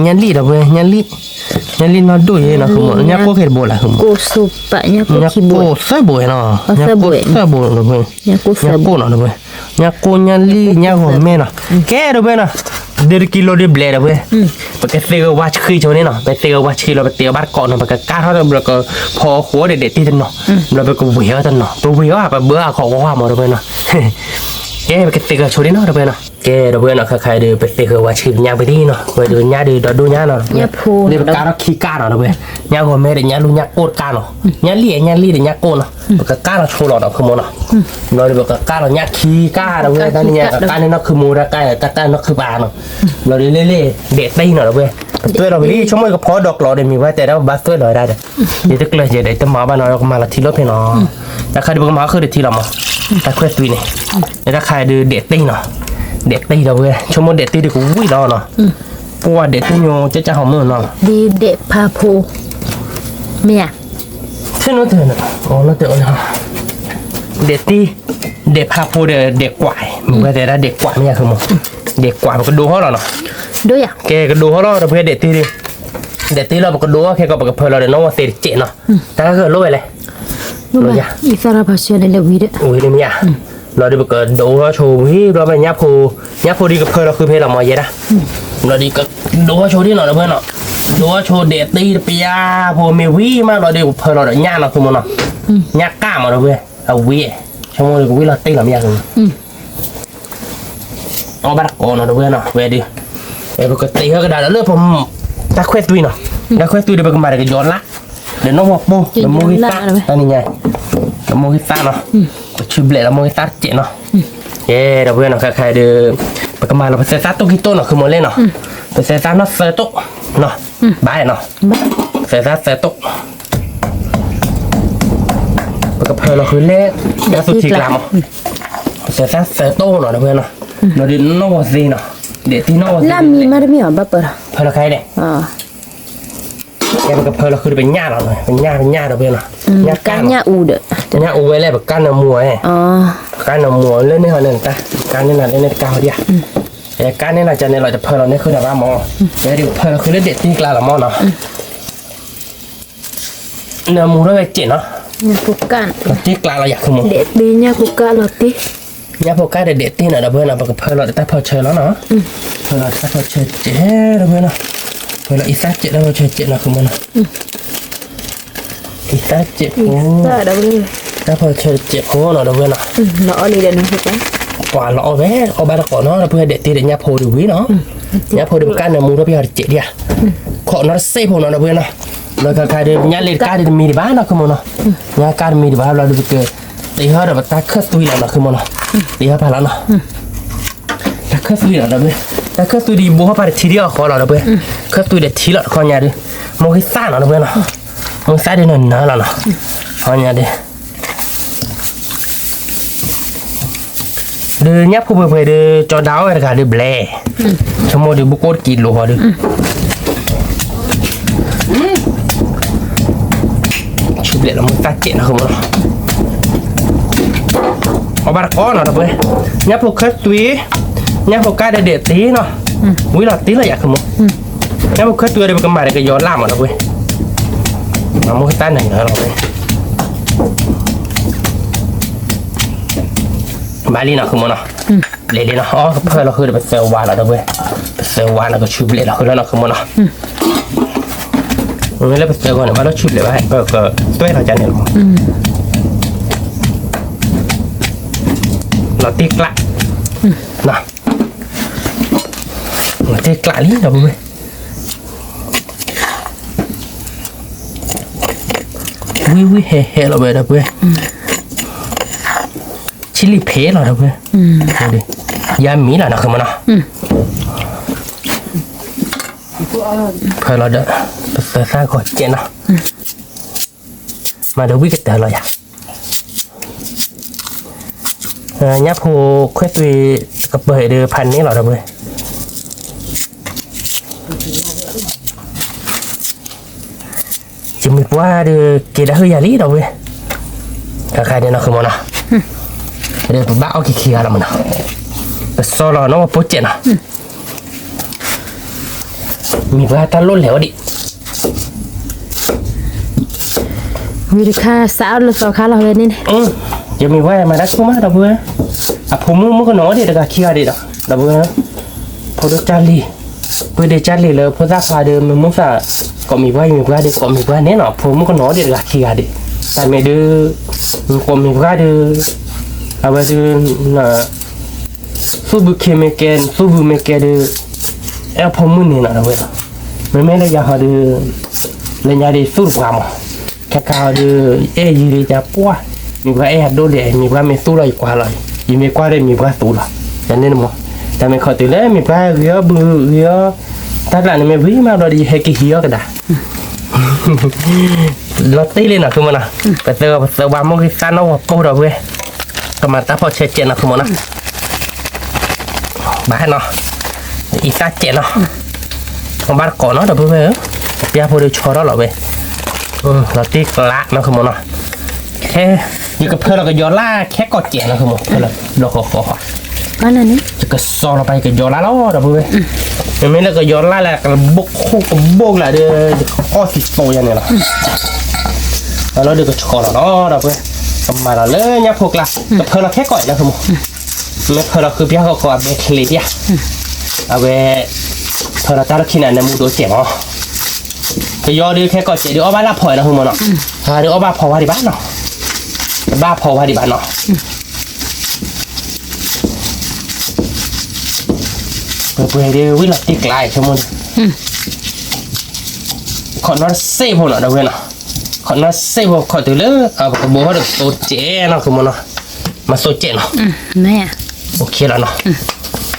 เว้ยหญ้าลี่นอนดูเนาะคือหมดหญ้าโก้เข็ดโบล่ะคือหมด กูสุปะเนี่ยกู หญ้า ขี้บุ โก้เสือโบเนาะหญ้าโก้เสือโบเนาะเว้ย เนี่ยกู ห เสื ญ้า อ โก้เนาะเว้ยหญ้าโก้หญ้าลี่หญ้าหัวแม่เนาะแก่เว้ยเนาะ1 กิโลde bléเว้ยปกติก็ว่าคือโจนี่เนาะไปเตะว่าคือเราไปเตะบ้านก่อนเนาะปกกล้าเท่าเราก็พอหัวเด็ดๆที่นั่นเนาะเราไปก็เวียกันเนาะตัวเวียไปเบื่อของว่าหมดเลยเนาะแ แกไปติกโชว์ดิเนาะเพื่อนเนาะแกเพื่อนเนาะใครเดินไปติกว่าชื่อยางไปที่เนาะไปเดินยาเดินดูยาเนาะเดินการเราขี้ก้าเนาะเพื่อนยาหัวแม่เดินยาลูยาโกดก้าเนาะยาเลี้ยเดินยาโกเนาะก็ก้าเราโชว์เนาะคือโมเนาะเราเดินก็ก้าเรายาขี้ก้าเนาะเพื่อนตอนนี้ก้าเนี่ยเนาะคือโมระก้าก้าเนาะคือบาเนาะเราเดินเล่เด็ดตีเนาะเพื่อนตัวเราไปที่ชั่วโมงก็พอดอกเราเดินมีไว้แต่เราบัสตัวเราได้เด้อเดี๋ยวตึกเลยเดี๋ยวจะมาบ้านเราก็มาละทีรถเพนเนาะแต่ใครเดินมาคือเดี๋ยวทีเรามาแต่เควสตัวนี้แล้วถ้าใครเดินเด็ดตีเนาะเด็ดตีเราเว้ยชั่วโมงเด็ดตีดีกูวิ่งรอเนาะเพราะว่าเด็ดตีโยจะหอมมือเนาะ ดีเด็ดพาโพเมีย เช่นนั้นเถอะนะอ๋อนั่นเถอะนะเด็ดตีเด็ดพาโพเด็กกว่ามึงก็แต่ละเด็กกว่าไม่ใช่คือมึงเด็กกว่ามันก็ดูเขาเนาะ ด้วยอ่ะ แกก็ดูเขาเราเพื่อเด็ดตีดิเด็ดตีเราก็ดูว่าแค่ก็บอกกับเพื่อนเราเดี๋ยวน้องว่าเสียเจ๊เนาะแต่ก็เกิดรู้ไปเลย ด้วยอ่ะอีสารพัดเชื่อในเรื่องวิทย์ อุ้ยนี่มีอ่ะเราได้บอกดูว่าโชว์พี่เราไปยับโพดีกับเพื่อนเราคือเพลเรามาเยอะนะเราดีก็ดูว่าโชว์ที่หน่อยนะเพื่อนเนาะดูว่าโชว์เด็ดตีปียาโพเมวี่มากเราดีเพื่อนเราเดี๋ยวย่าเราคือมันเนาะย่ากล้ามาเราเพื่อนเอาวิ่งชั่วโมงก็วิ่งเราตีเราไม่ยากเลยเอาบัตรก่อนเนาะเพื่อนเนาะเวดีปกติเขาก็ได้แล้วเรื่องผมตาเควสตุยเนาะตาเควสตุยเดี๋ยวไปกันมาเดี๋ยวย้อนละเดี๋ยวน้องบอกโมเดี๋ยวโมฮิตาตอนนี้ไงเดี๋ยวโมฮิตาเนาะชื่อเบลแล้วโมฮิตาเจ๋เนาะเย้เดี๋ยวเพื่อนเนาะใครเดี๋ยวไปกันมาเราไปเซซัตโตกิโตเนาะคือโมเล่เนาะไปเซซัตเนาะเซโตเนาะบายเนาะเซซัตเซโตไปกับเพื่อนเราคือเล่ยาสุจิกลามเซซัตเซโตเนาะเพื่อนเนาะเราเดี๋ยวน้องวอซีเนาะเดี๋ยวที่น้องวอซี ล่ามีมาได้ไม่หรอบ้าเปิด เพื่อนเราใครเนี่ย อ๋อ แกมันกับเพื่อนเราคือเป็นญาติเราเลยเป็นญาติเราเพื่อนเนาะญาติ กา ก้าร น ญาอูเด้อ ญาติอูไว้แล้วแบบก้านน้ำมัวไง อ๋อ ก้านน้ำมัวเล่นในหัวเนี่ยตาก้านนี่น่ะเล่นในกาวเดียวแต่ก้านนี่น่ะจะเนี่ยเราจะเพื่อนเราเนี่ยคือแบบว่าหมอแต่เดี๋ยวเพื่อนเราคือเล่นเด็ดที่กลางละหมอเนาะเนื้อหมูเราไปเจ็ดเนาะ เนี่ยกุกกัน ที่กลางเราอยากคือหมู เด็ดดีเนี่ยกุกกันหรอติ ญาติพวกก้าเด็ดที่น่ะเราเพื่อนเรากับเพื่อนเราแต่เพื่อนเชิญแล้วเนาะเพื่อนเราแต่เพื่อนเชิญเจ๊เราเพื่อนเนาะเพื่อนเราอีสักเจ็ดเราเชิญเจ็ดเราคือมันเนาะอีสักเจ็ดโอ้ ได้เดี๋ยวเลย ถ้าเพื่อนเชิญเจ็ดโอ้เนาะเราเพื่อนเนาะ เนาะนี่เดี๋ยวนึงสิจ๊ะ กว่าเราเอาแม่เอาบ้านก่อนเนาะเราเพื่อเด็ดตีเด็ดยาโพดูวิเนาะยาโพดูกันเนี่ยมูเราไปหาเจ็ดเดียขอนัดเซ่พวกเราเพื่อนเนาะเราก็การเดินยาเล็ดการเดินมีดีบ้านเนาะคือมันเนาะยาการมีดีบ้านเราดูเกิดตีเขาเราตาเคลื่อนตุยเราเนาะคือมันเนาะตีเขาผ่านแล้วเนาะตาเคลื่อนตุยเราเพื่อนตาเคลื่อนตุยดีบัวผ่านทีเดียวขอเราเพื่อนเคลื่อนตุยเด็ดทีละขอเนี่ยดิมองให้ซ่าเนาะเพื่อนเนาะมองซ่าเดินเนาะเราเนาะขอเนี่ยดิเดือยับคู่ไปเดือจอดาวอะไรกันเดือแบลชั่วโมงเดือบุกโคตรกินโลหะเดือชุบเล็ดเราไม่ตัดเจ็ดนะคุณผู้ชมเอาบาร์ก้อนเนาะเพื่อนยับพวกคัสตุยยับพวกกาเด็ดตีเนาะวิลาตีเลยอยากคุณผู้ชมยับพวกคัสตุยเดี๋ยวไปกันมาเดี๋ยวก็ย้อนล่ามเนาะเพื่อนมาโมกิต้าหนึ่งนะเราเพื่อนบาลีเนาะคือมันเนาะเละๆเนาะอ๋อเพื่อนเราคือเป็นเซลวานเราด้วยเซลวานแล้วก็ชุบเละเราคือแล้วเนาะคือมันเนาะมันแล้วเป็นเซลวานเนี่ยว่าเราชุบเละไว้ก็ตัวเราจะเนี่ยเราตีกละนะเราตีกละลิ้นเราด้วยวิเฮ่เราไปเราด้วยชิลลี่เพสเหรอเพื่อนดูดิยามีเหรอนะคือมันนะเพื่อเราเด้อเปิดสร้างก่อนเจนนะมาเดี๋ยววิกเตอร์เราอยากยับหูค่อยตุยกับเบยเดือพันนี้เหรอเพื่อนจะมีว่าเดือเกล้าเฮียลี่เราเว้ยใครเดี๋ยวนะคือมันนะเดี๋ยวบ้าเอาขี้ๆอะไรมันนะแต่โซโล่น้องว่าโปรเจกต์นะมีว่าตาลุ่นแล้วดิ วิธีค่าสาวหรือสาวค่าเราเลยนี่ จะมีว่ามาได้คุ้มมากเราเพื่ออ่ะผมมึงก็น้อยดิแต่ก็ขี้อะไรดิเราเพื่อพอดูจานลีเพื่อเดจานลีเลยพอรักษาเดิมมันมุสาก็มีว่าเด็กก็มีว่าเนี่ยเนาะผมมึงก็น้อยดิแต่ก็ขี้อะไรดิแต่ไม่ดื้อก็มีว่าดื้อเอาไปดื้อน่ะ su bu ke me ke su bu me ke de e pho mu ni na da we me le ya ha de le nya de su kwa ma ka ka de e yi de ja pwa mi ba e ha do de mi ba me su la kwa la yi me kwa de mi ba su la ya ne mo ta me kho tu le mi ba yo bu yo ta la ne me vi ma do di he ki hi yo ka da lo tí lên nào không mà nào cái tơ ba mông cái san nó câu rồi về cái mà ta phải chơi chén nào không mà nào bả nó ít ta chén nó không bắt cỏ nó được về bây giờ được cho đó là về lo tí lá nó không mà nào thế như cái phơi là cái gió lá khét cỏ chén nó không mà phơi là nó khó cái này cái so nó bay cái gió lá đó được về mình là cái gió lá là cái bốc lại được có thịt to như này là nó được cái chó nó được mà là lớn nhá phục là cái phơi là khét cỏi là không mấy phơi là cứ biết họ gọi về khỉ đi à về phơi là ta đã khi nào nên mua đồ trẻ mà cái gió đi khét cỏi trẻ đi ở bán là phơi là không mà nó đi ở ba phơi đi bán nó ba phơi đi bán nó bữa đi với là tiếc lại cho mình còn nó xây hồ nó đâu vậy nào còn nó xây hồ khỏi từ lớn à bố nó được số trẻ nó không nó mà số trẻ nó nè ok là nó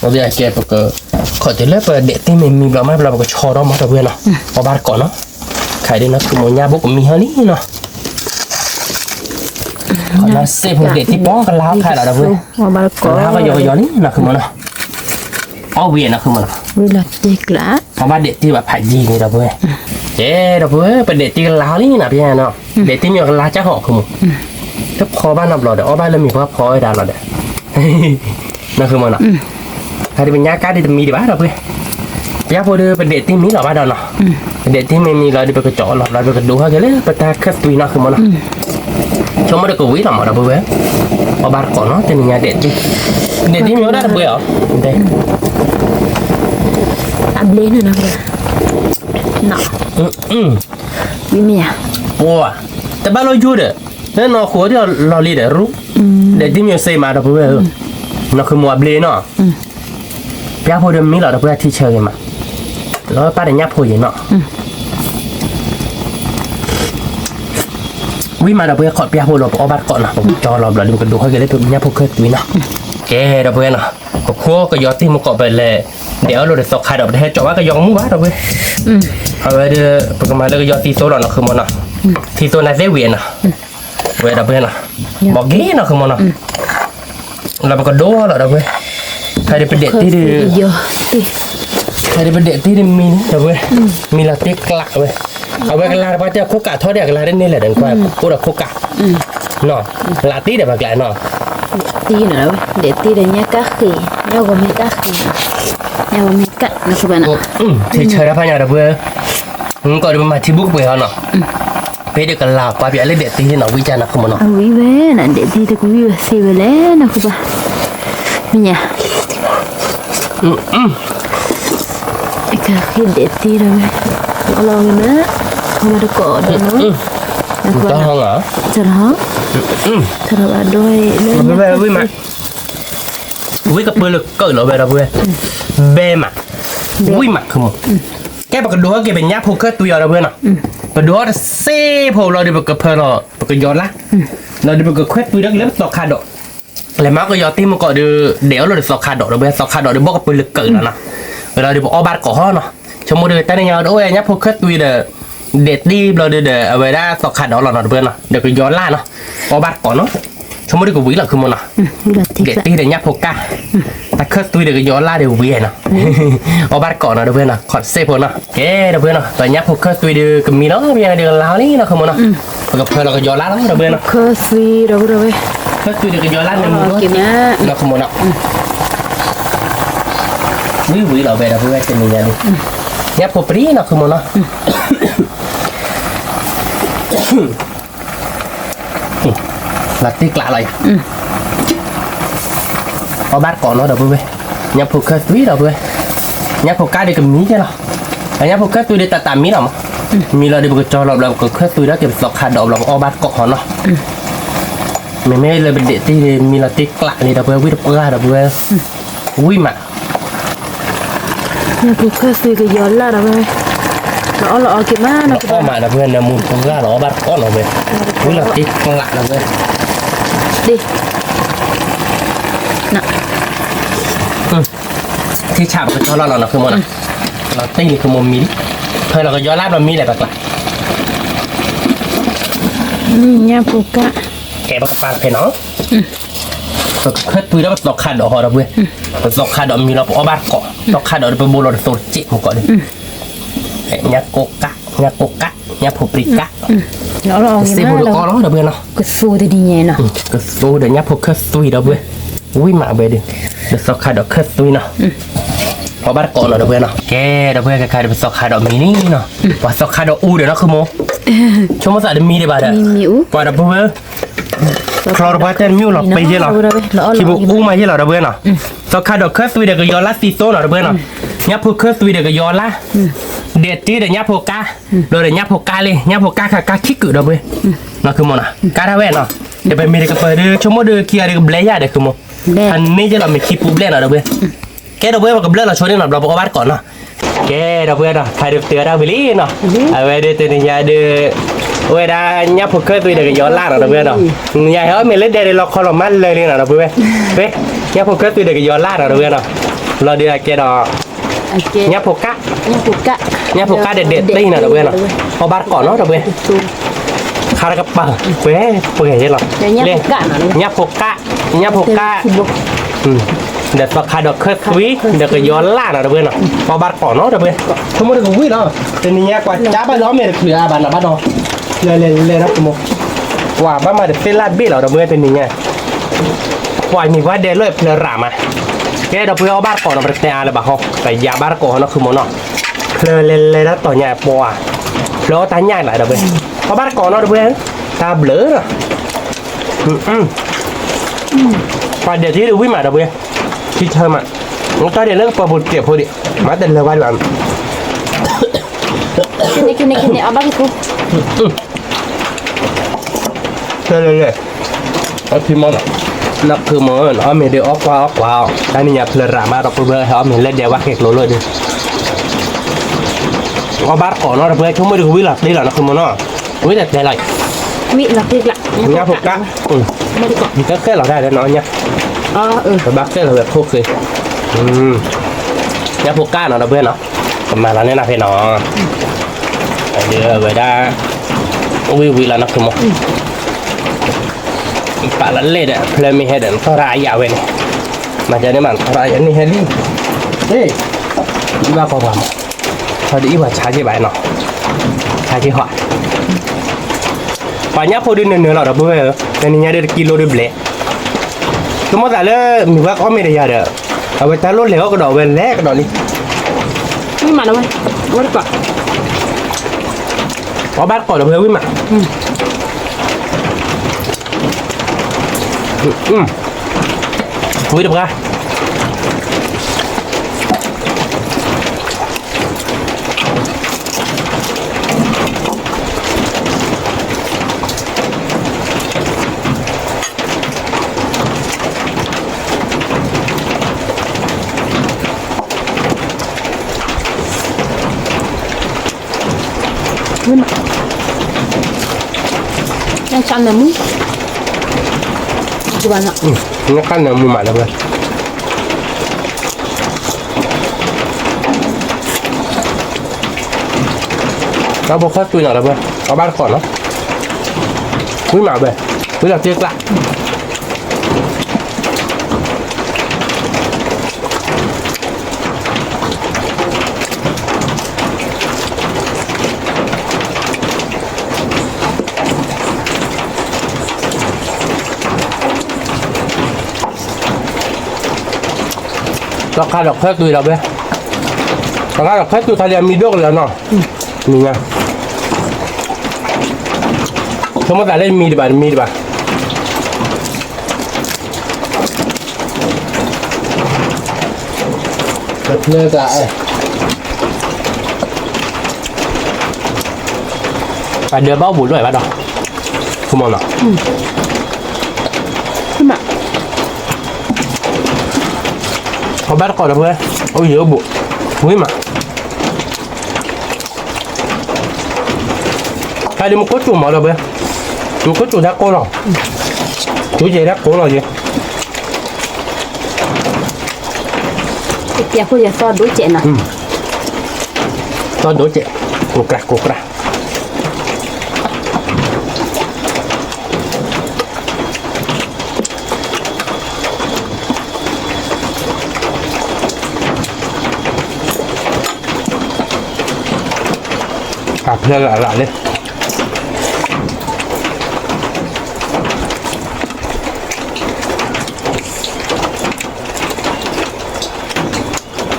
bây giờ kia bữa khỏi từ lớp để tim mình làm mà làm cái trò đó mà đâu vậy nào có ba con nó khai đi nó cũng một nhà bố của mình hơn ý nó còn nó xây hồ để tim bó cái lá khai là đâu vậy ba có lá cái giò ní là không nó ô biển nó không mà vì là tiếc lá mà ba để tí bà phải gì này đâu với thế đâu với bà để tí cái lá lý nè bây giờ nó để tí nhiều cái lá chắc họ không chắc khó ba năm rồi để ô ba lên mình có khó ở đà rồi đấy nó không mà nó hay đi bên nhà cá đi tầm mì đi bán đâu với giá vô đưa bà để tí mì là ba đâu nó để tí mì là đi bà cái chỗ là bà cái đủ hết cái đấy bà ta khép tùy nó không mà nó trong mới được cái quý nào mà đâu với ô ba có nó trên nhà để chứ để tí miếng đó được bữa đây ăn lên nữa nè vì mẹ wowแต่บ้านเราอยู่เด้อแล้วนอขัวที่เราลีเด้อรู้เดี๋ยวที่มีเซมาเราเพื่อนเราคือมัวเบลเนาะพี่อาพูดเรื่องนี้เราเพื่อนที่เชิญมาแล้วป้าเดี๋ยวยับพูดอย่างเนาะวิมาเราเพื่อนขอพี่อาพูดเราเอาบัตรก่อนนะผมจอเราเราดูกันดูให้กันได้ตัวยับพูดเคยตุยเนาะแกเราเพื่อนเนาะก็ขัวก็ยอดที่มันเกาะไปเลยเดี๋ยวเราเดี๋ยวสอกขาดเราได้จอว่าก็ยองมุ้งวะเราเพื่อนเอาไว้เดี๋ยวประมาณแล้วก็ยอดที่โซ่เราเนาะคือมันเนาะที่ตัวนั้นเซเวียนอ่ะเวลาเพื่อนอ่ะบอกงี้นะคือมันอ่ะเราไปก็โดนเราเว้ยใครได้เป็นเด็กที่ดีใครได้เป็นเด็กที่ดีมีนะเว้ยมีลาติกลักเว้ยเอาไว้กันลาไปเจอคุกกะทอดเดียกันลาได้นี่แหละเดินกว่าพูดถึงคุกกะเนาะลาติเดี๋ยวแบบไหนเนาะ tí nữa để tí để nhá cá khỉ nhau có mấy cá khỉ nhau có mấy cặn nó các bạn ạ thì chơi ra phải nhà được vừa còn được mà thì bút về nó bây giờ cần làm qua việc lấy để tí thì nó vi cha nó không mà nó quý vé là để tí thì quý vị xì về lẽ nó các bạn mình nhá cá khỉ để tí rồi nó lo nữa không được cỏ được nữa đó không hả cho nó cho nó là đôi về với mặt với cặp bơi lực cởi nó về đâu về bê mặt với mặt không cái bậc đũa cái bên nháp hồ khơi tùy ở đâu về nào bậc đũa là xe hồเราđi bậc phơi nó bậc gió láเราđi bậc khét với đất lớn sọc khá độ lại máu cái gió tim một cọ được đéo rồi được sọc khá độ đâu về sọc khá độ được bốc cặp bơi lực cởi nó nè rồiเราđi bậc o bát cỏ nó trong một đời ta này nhau đôi nháp hồ khét tùy đểเด็ดดีเราเดือดเวลาตอกขาดเราหน่อยเพื่อนเนาะเดี๋ยวก็ย้อนล่าเนาะพอบัดก่อนเนาะชั่วโมงที่กูวิ่งหลังคือมันเนาะเด็ดดีเดี๋ยวยับพกกาแต่เคยตุยเดี๋ยวก็ย้อนล่าเดี๋ยววิ่งเนาะพอบัดก่อนเนาะเพื่อนเนาะขอดเซฟเนาะเฮ้เดี๋ยวเพื่อนเนาะแต่ยับพกเคยตุยเดี๋ยวก็มีเนาะมีอะไรเดี๋ยวลาวนี่เนาะคือมันเนาะพอกับเพื่อนเราก็ย้อนล่าเนาะเดี๋ยวเพื่อนเนาะ เคยซีเราเลย เคยตุยเดี๋ยวก็ย้อนล่าในมือเนาะคือมันเนาะวิ่งเราไปเดี๋ยวเพื่อนจะมีอะไรยับพกปรีเนาะคือมันเนาะlà tiếc lạ lại có bát còn nó đâu vui nhập phục cái túi đâu vui nhập phục cái đi cầm mí chứ nào nhập phục cái túi đi tạm mí nào mà mí là đi một cho lọc lọc cái túi đó kiểm lọc hạt đậu lọc o bát cọ nó mình mới là bị để tí mí là tiếc lạ này đâu vui biết đâu ra đâu vui อุ้ยมา เนี่ยกูเคยซื้อกับย้อนละนะเว้ยเราเอาเก็บมาเนาะ ก็มาเพื่อนนะมุนคงล่าหรอบ้านก้อนเราเว้ยอุ้ยเราติ๊กคงละนะเว้ย ดิน่ะ ที่ฉาบก็ชอบเราคือมันเราตีนี่คือมุมมีเพื่อนเราก็ย้อนลาบเรามีอะไรแบบ เนี่ยปูกะ แกบักปางเพนเนาะก็เคยปุยแล้วตอกขาดดอกเราเว้ยตอกขาดดอกมีเราเอาบ้านเกาะตอกขาดดอกเป็นโบราณโซเจ็บมันก่อนดิเนี่ยโกกะเนี่ยผูปริกะ เราเอา เซ เก็บ บู มา ดก็ร้องเด้อเพื่อนเนาะ ก็สู้ได้ดีไงเนาะ ก็สู้เดี๋ยวเนี่ยผูเคยซุยเด้อเว้ยอุ้ยมาเว้ยดิเดี๋ยวตอกขาดดอกเคยซุยเนาะพอบ้านเกาะเนาะเพื่อนเนาะแกเด้อเพื่อนใครๆเดี๋ยวตอกขาดดอกมีนี่เนาะว่าตอกขาดดอกอูเดี๋ยวเนาะคือโมชมว่าจะมีได้บ้างเด้อ มีอู ว่าเด้อเพื่อนคลอร์บาเตนมิวหรอไปเยอะหรอที่บุกมาเยอะหรอเพื่อนเนาะตอกขาดดอกเคยซุยเดี๋ยวก็ย้อนละซีโซ่เนาะเพื่อนเนาะเนี่ยผูเคยซุยเดี๋ยวก็ย้อนละเด็ดที่เดี๋ยวเนี่ยผูกาโดยเดี๋ยวเนี่ยผูกาเลยเนี่ยผูกาค่ะกาคิกกึเด้อเว้ยเนาะคือโมนะกาได้เว้ยเนาะเดี๋ยวไปมีเด็กเปิดชมว่าเดี๋ยวเคียร์เด็กเบลย์เด็กคือโมอันนี้จะเราไม่คิดปุ๊บเล่นเนาะเด้อเว้ยแกเด้อเว้ยมันกับเบลย์เราชวนเล่นเนาะเราบอกว่าก่อนเนาะแกเด้อเว้ยเนาะใครเดือดเตือนเราไปลีเนาะเอาไว้เดี๋ยวตัวนี้ยาเดือเว้ยได้เนี่ยผูกเคยตัวเด็กย้อนล่างเนาะเด้อเว้ยเนาะยาเขาไม่เล่นเดี๋ยวเราคอลมันเลยเนาะเด้อเว้ยเว้ยเนี่ยผูกเคยตัวเด็กย้อนล่างเนาะเด้อเว้ยเนาะเราเดือแกเนาะ โอเค เนี่ยผูกกะ เนี่ยปูกะ เด็ดๆตีนะเด้อเว้ยเนาะพอบ้านก่อนเนาะเด้อเว้ยคารากับปังเว้ยเปื่อยใช่หรอเนี่ยผูกกะเดี๋ยวสักคาดอกเคยวิเดี๋ยวก็ย้อนล่านะเด้อเว้ยเนาะพอบ้านก่อนเนาะเด้อเว้ยทั้งหมดก็วิเนาะแต่นี่กว่าจ้าบ้านล้อมเนี่ยคืออาบ้านนะบ้านเนาะเลยนะคุณโมว่าบ้านมาเดี๋ยวเส้นลาดบี้เหรอเด้อเว้ยเป็นนี่ไงกว่านี่ว่าเดลเลยเพลรามาแกเราไปเอาบ้านก่อนเราไปเตะอะไรบ้างเขาไปยาบ้านก่อนเนาะคือโมเนาะเพลเลยนะต่อใหญ่ปัวแล้วตาใหญ่หน่อยเด้อเว้ยเอาบ้านก่อนเนาะเด้อเว้ยตาเบลอเนาะพอเดี๋ยวที่ดูวิ่งมาเด้อเว้ยที่เธอมาแล้วก็เดี๋ยวเลิกปะบุตรเก็บพอดีมาเดินเลยวันหลัง กินนี่เอาบ้างกู เลยเอาพิมพ์น่ะนักคือมันเอาไม่ได้ออกกว่าแต่นี่อย่าเพลรามาเราเพื่อเขาไม่เล่นเดี๋ยวว่าเก็กโลเลยดิเอาบ้านก่อนเนาะเพื่อช่วงไม่ได้วิ่งหลับได้หรอนะคือมันเนาะวิ่งแต่ใจไหล วิหลักติกละ เนี่ยพวกกะไม่ได้ก่อนก็แค่เราได้แล้วเนาะเนี่ย อ๋อแต่บ้าแค่เราแบบพวกเลยเนี่ยพวกกะเนาะเพื่อนเนาะประมาณนั้นเนี่ยนะเพื่อนเนาะเดี๋ยวเวลาวิ่งแล้วนะคือมันปะละเล่เด้อเพลมีเฮเดนเขารายาเว้ยมาจากนี่มันรายนี่เฮลี่เฮ้ยอีบ้าพอความพอดีว่าชาจีใบเนาะชาจีหัวปัญญาพอดีเนื้อเราเบื่อแต่นี่ยังได้กิโลเดียวเบลสมมติว่าเลยมีว่าเขาไม่ได้ยาเด้อเอาไปตาลุ่นเหลวก็ดอกเว้นแรกก็ดอกนี้ ไม่มาแล้วเว้ยวันก่อน เอาบ้านก่อนเพื่อวิ่งมาวิ่งđược ra đang chăn là mút các bạn ạ nó cắt là mua mặn được rồi nó bốc hết tôi nào được rồi có bát còn đó quý mạo về quý là tiếc lạiราคาดอกแค่ตุยเราไปราคาดอกแค่ตุยทะเลมีด้วยแล้วเนาะมีไงสมมติอะไรมีดีบ่าแบบเนื้อจะไปเดือเบ้าบุญด้วยป่ะดอกคุณมองเนาะขึ้นมา เอาบ้านก่อนนะเพื่อนเอาเยอะบุหุ้ยมาใครเดี๋ยวมันก็จุ่มมาแล้วเพื่อนจุ่มก็จุ่มดักโก้หรอจุ่มเจดักโก้หรอเจ เปียกผู้จะซอดด้วยเจน่ะ ตอนโดนเจกูกระเพื่อนหลานเลย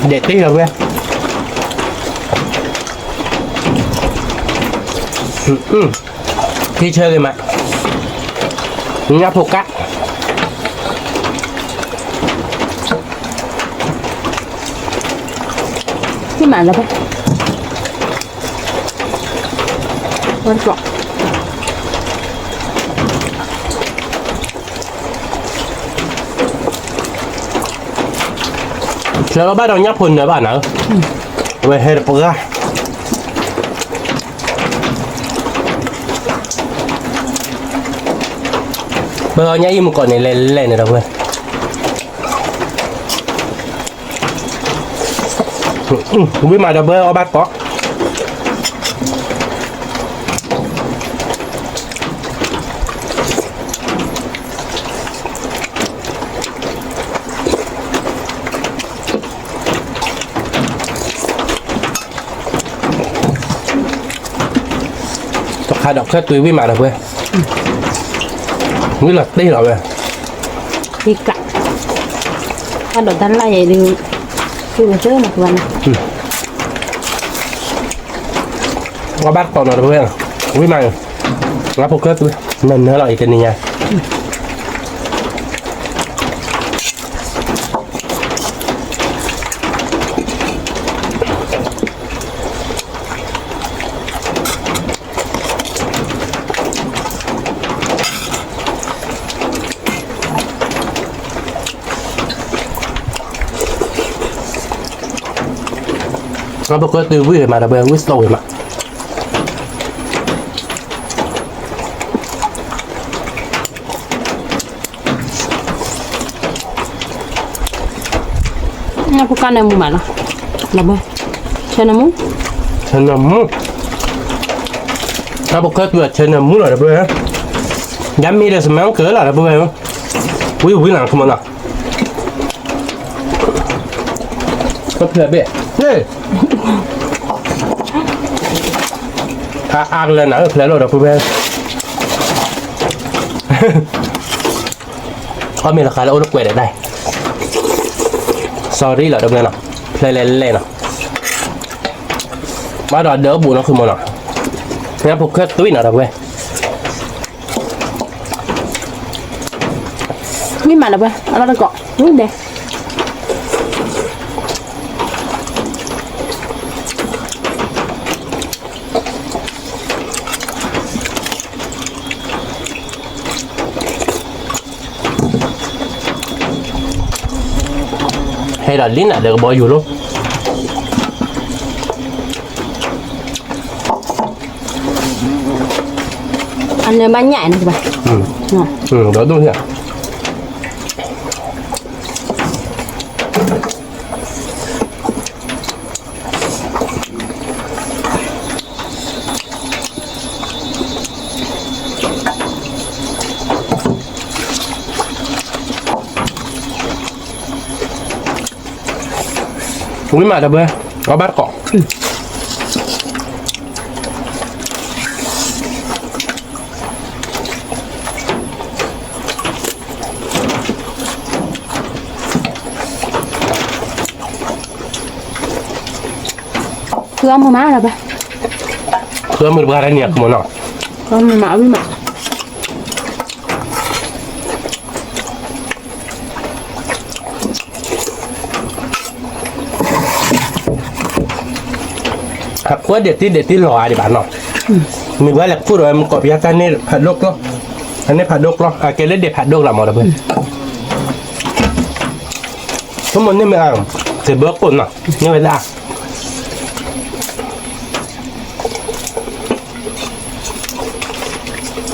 เด็ดที่เราเว้ยพี่เชื่อเลยมั้ยงับผูกกะที่หมาแล้วปะวันกรอก เชื่อเราบ้านเรางับพุ่นเลยบ้านเนอะเว้ยเฮ้ยปุ๊กอะเบอร์นี้ยิ่งก่อนในเล่นๆนะเพื่อนวิ่งมาดับเบิลเอาบัตรก๊อกตกขาดอกแค่ตุยวิ่งมาดับเบิลวิ่งหลับได้หรอเว้ย ดีกะถ้าโดดดันไล่ดึงคือเจอหนักวัน ว่าบ้านก่อนหน่อยเพื่อนวิ่งมารับพวกเกิดนั่นเนื้อเราอีกทีนี้ไงรับพวกเกิดวิ่งมาดับเบิลวิ่งโซ่มา Nga po ka na mo mana. Labo. Siya na mo? Chenamu. Nó bốc kết vừa chenamu rồi bữa á. Dám mi là mấy cửa là bữa á. Quý nào không nào. Có thể biết. Nè. Ăn lên nở phải rồi bữa á. Có mình là khá là ôn quẹt ở đây. Sorry là đâu lên nào. Lên nào. Bắt đầu đỡ bù nó không một nào. Nhá phục kết túi nào đâu quê. Nhưng mà là quê. Nó đang cọ. Đúng đẹp. Hay là lính lại được bỏ dù luôn. Ăn lên bánh nhại này các bạn. Đó đúng rồi. Quý mà đâu bơ, có bát cỏ. Thưa ông má là ba. Thưa mình bữa nay nhiệt một nọ. Con mà với mà. Hạt quá để tí lò để bán nọ. Mình bữa là phút rồi mình cọp giá cái này hạt đốc đó. Anh này hạt đốc đó. À cái lấy đẹp hạt đốc là một là bên. ทุกมันนี่ไม่เอาเสียเบิร์กคนน่ะนี่ไม่ได้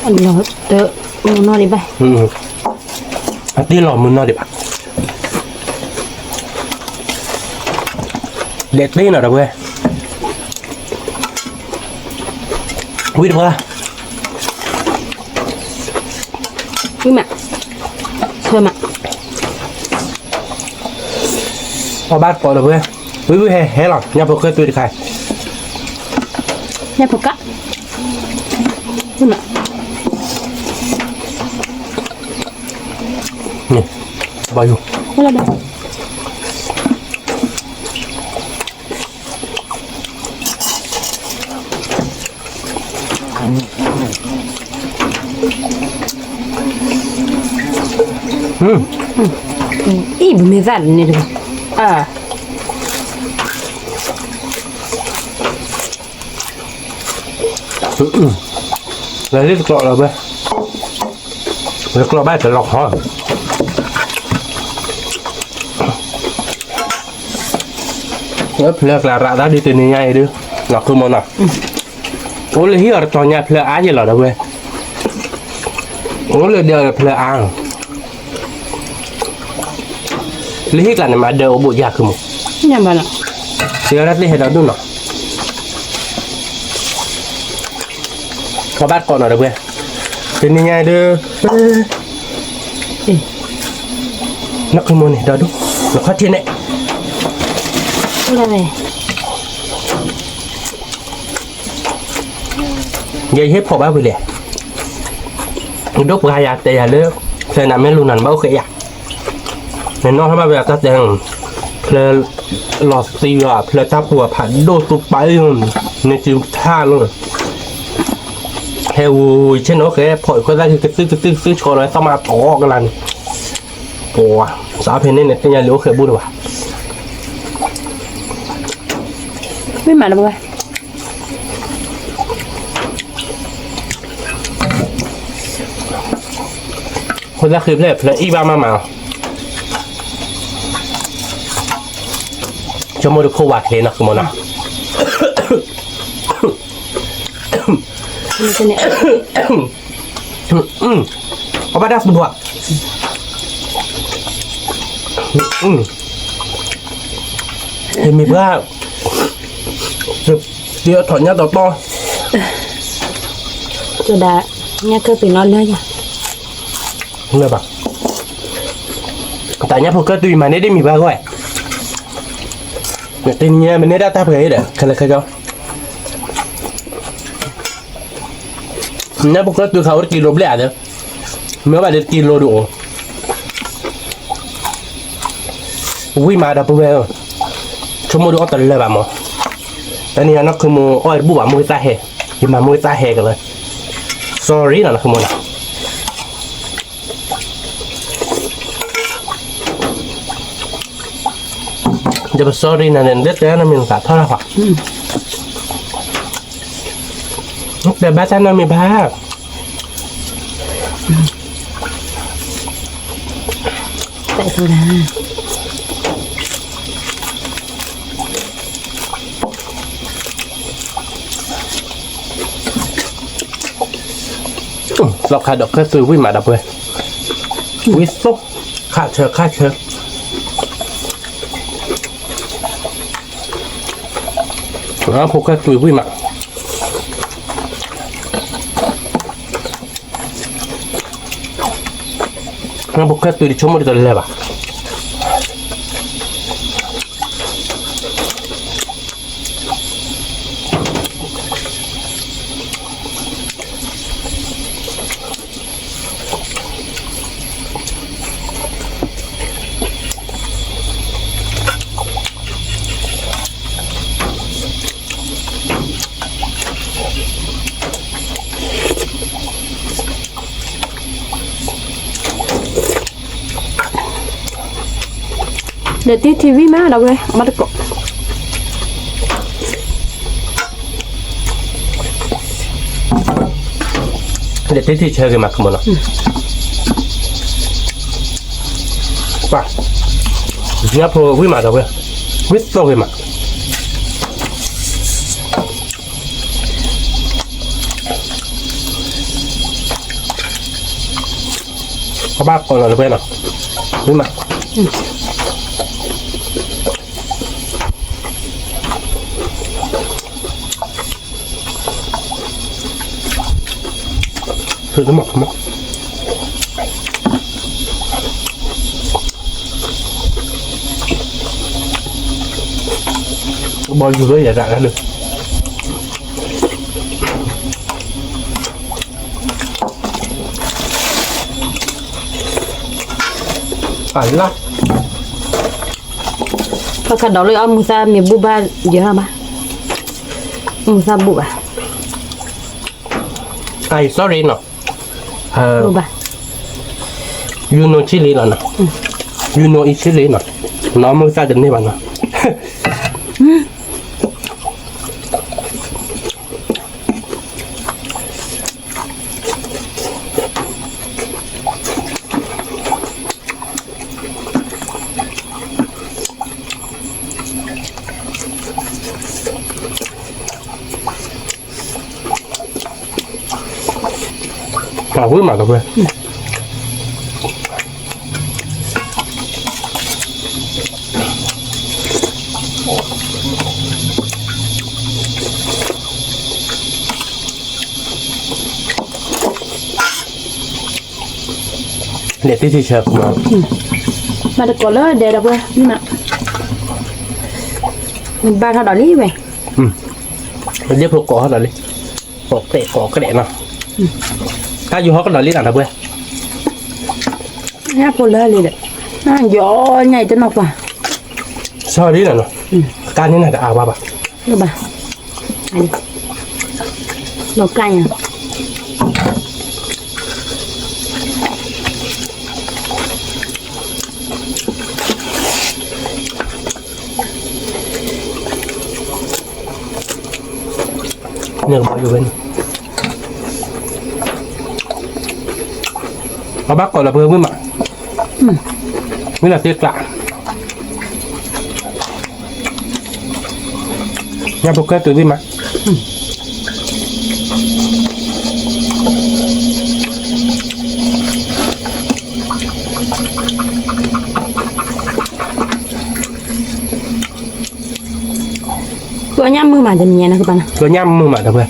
อันนี้เด้อมึงนอนดิไป อันที่หล่อมึงนอนดิปะเด็ดตีหน่อยนะเว้ยวิ่งเถอะ พี่แม่เชื่อไหม พอบ้านปล่อยนะเว้ยวิ่งเฮ้หรอเนี่ยพวกเคยตื่นใคร เนี่ยพวกกะพี่แม่ นี่บอยอยู่ ไม่ละเด้อ อีบุมีแฟนนี่ด้วยเลยที่กรอกเราเว้ยแล้วกรอกบ้านจะหลอกห่อแล้วเพลกละระดับดีตัวนี้ไงดูหลอกคือมันอ่ะโอ้เลยที่เราตอนนี้เพลอ้าเยอะหรอเว้ยโอ้เลยเดียวเพลอ้าเลยที่กันมาเดียวบุญยากคือมึง เนี่ยบ้านอ่ะ เสียรัดเลยให้เราดูหน่อยขอบ้านก่อนหน่อยเว้ยเป็นยังไงเด้อนักขโมยนี่เดี๋ยวดูแล้วข้าเทียนเนี่ย ไม่ละเว้ย ยัยเฮ็ดพอบ้าไปเลยดกกายาแต่อย่าเลิกเคยนำแม่ลูนันบ้าเคยอยากในนอกถ้ามาแบบตัดแดงเพลหลอดซีอ่ะเพลทับหัวผัดโดตุไปในจิมท่าเลยเฮวเช่นโอเคพอก็ได้คือกระซื้อโชว์เลยต้องมาต่อกันลันโอ้สาวเพนเนี่ยเป็นยังเหลียวเคยบูดว่ะ ไม่มาแล้วเว้ย คนละคือเพลอีบ้ามาจะมาดูโควาเทนะคุณมนะ มันจะเนี่ย เอาไปได้สุดว่ะเห็นมีเพื่อเดี๋ยวถอดยาต่อ จะได้เนี่ยเคยไปนอนเลยจ้ะ เลยปะแต่เนี้ยพวกก็ตุยมาได้มีบ้างก็ไอ้แต่เนี้ยมันได้ตาเผยเด้อใครเลยใครก็เนี่ยพวกก็ตุยเขากิโลเบลล์เด้อเมื่อวันเดือนกิโลดูวิ่งมาดับเบิลชั่วโมงดูอัตเลยแบบมั้งแต่เนี่ยนักขโมยอ้อยบุบมือตาเฮยิ่งมามือตาเฮกันเลย sorry นะนักขโมยนะจะไป sorry นะเนี่ยเด็ดแต่นั้นมีสาเท่าไหร่วะแต่บ้านนั้นมีบ้าแต่โซดาเราขาดดอกแค่ซื้อวิ่งมาดับเลยวิสซุขาดเชิญแล้วพวกแค่ซื้อวิ่งมาแล้วพวกแค่ซื้อดิชั่วโมงเดียวเลยป่ะเดี๋ยวที่ทีวีมาเราเลยมาตะกบ เด็ดที่เชิญกันมาขโมยนะป่ะ nhá phô quý mà đâu vậy quý to cái mà có bác còn là bên nào quý mà thử nó mọc mọc bao nhiêu đấy giả ra được phải lắm Pak kada lo am musa me buba jama. Musa buba. ai sorry no Buba. you know chili là nào you know ít chili nào nó mới ra đến đây bạn nào à với mà đâu vậy để tí thì sợ mà mà được có lỡ để đâu vậy nhưng mà mình ba thao đỏ lý vậy mình giúp có hết rồi đi có cái đẻ nào ta dùng hết cái đỏ lý nào đâu vậy nhá phô lỡ đi đấy gió nhảy cho nó vào sao lý nào nó can như này là ba được bà nó cay à nhờ bao nhiêu bên bác gọi là vừa mới mà mới là tiết lạ nhà bốc cái từ bên mà Gua nhắm mưa mà thì mình nghe nó các bạn có nhâm mưa mà đâu vậy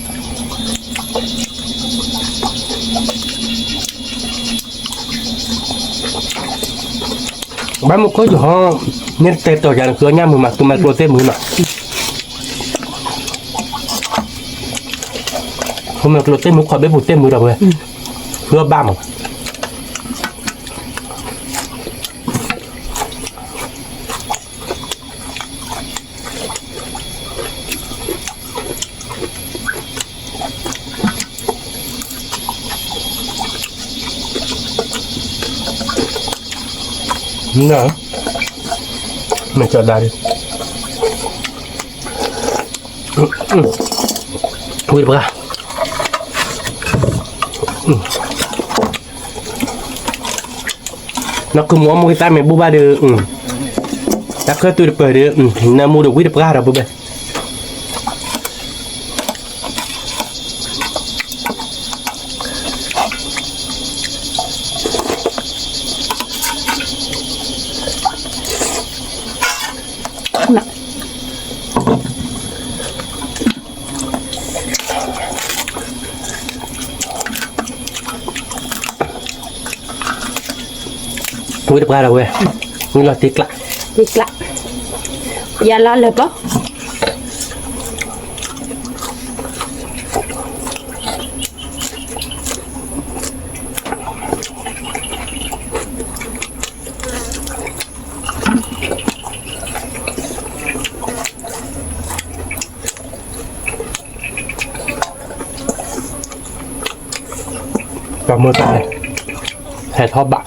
bán một cái chỗ họ nên tết tổ chức cửa nhâm mưa mà tụi mày pro tết mưa mà hôm nay pro tết mưa khỏi biết bộ tết mưa đâu vậy cửa ba mà nè mình chờ đợi đi ui được ra nó cứ muốn một cái tay mình bu ba được ta cứ tôi được bởi được nó mua được quý được ra rồi bu ba quý được ra rồi như là tiếc lại giờ lo được đó và mưa tạnh hè thọ bạc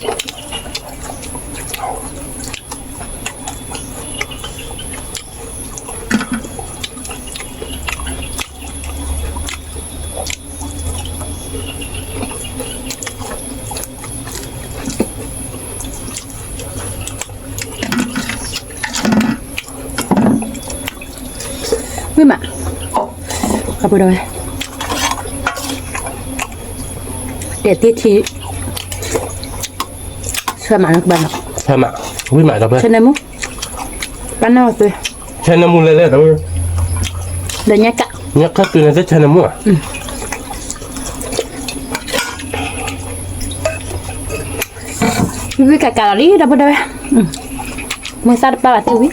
Quý mà gặp rồi để tiết thì sao mà nó bận Sao mà quý mẹ đâu cho nên muốn bắn nào tôi Cho nên mua lên đâu để nhắc cả nhắc khách tôi rất cho nên mua với cả cà ri đâu đây mới sao ba là tiêu biết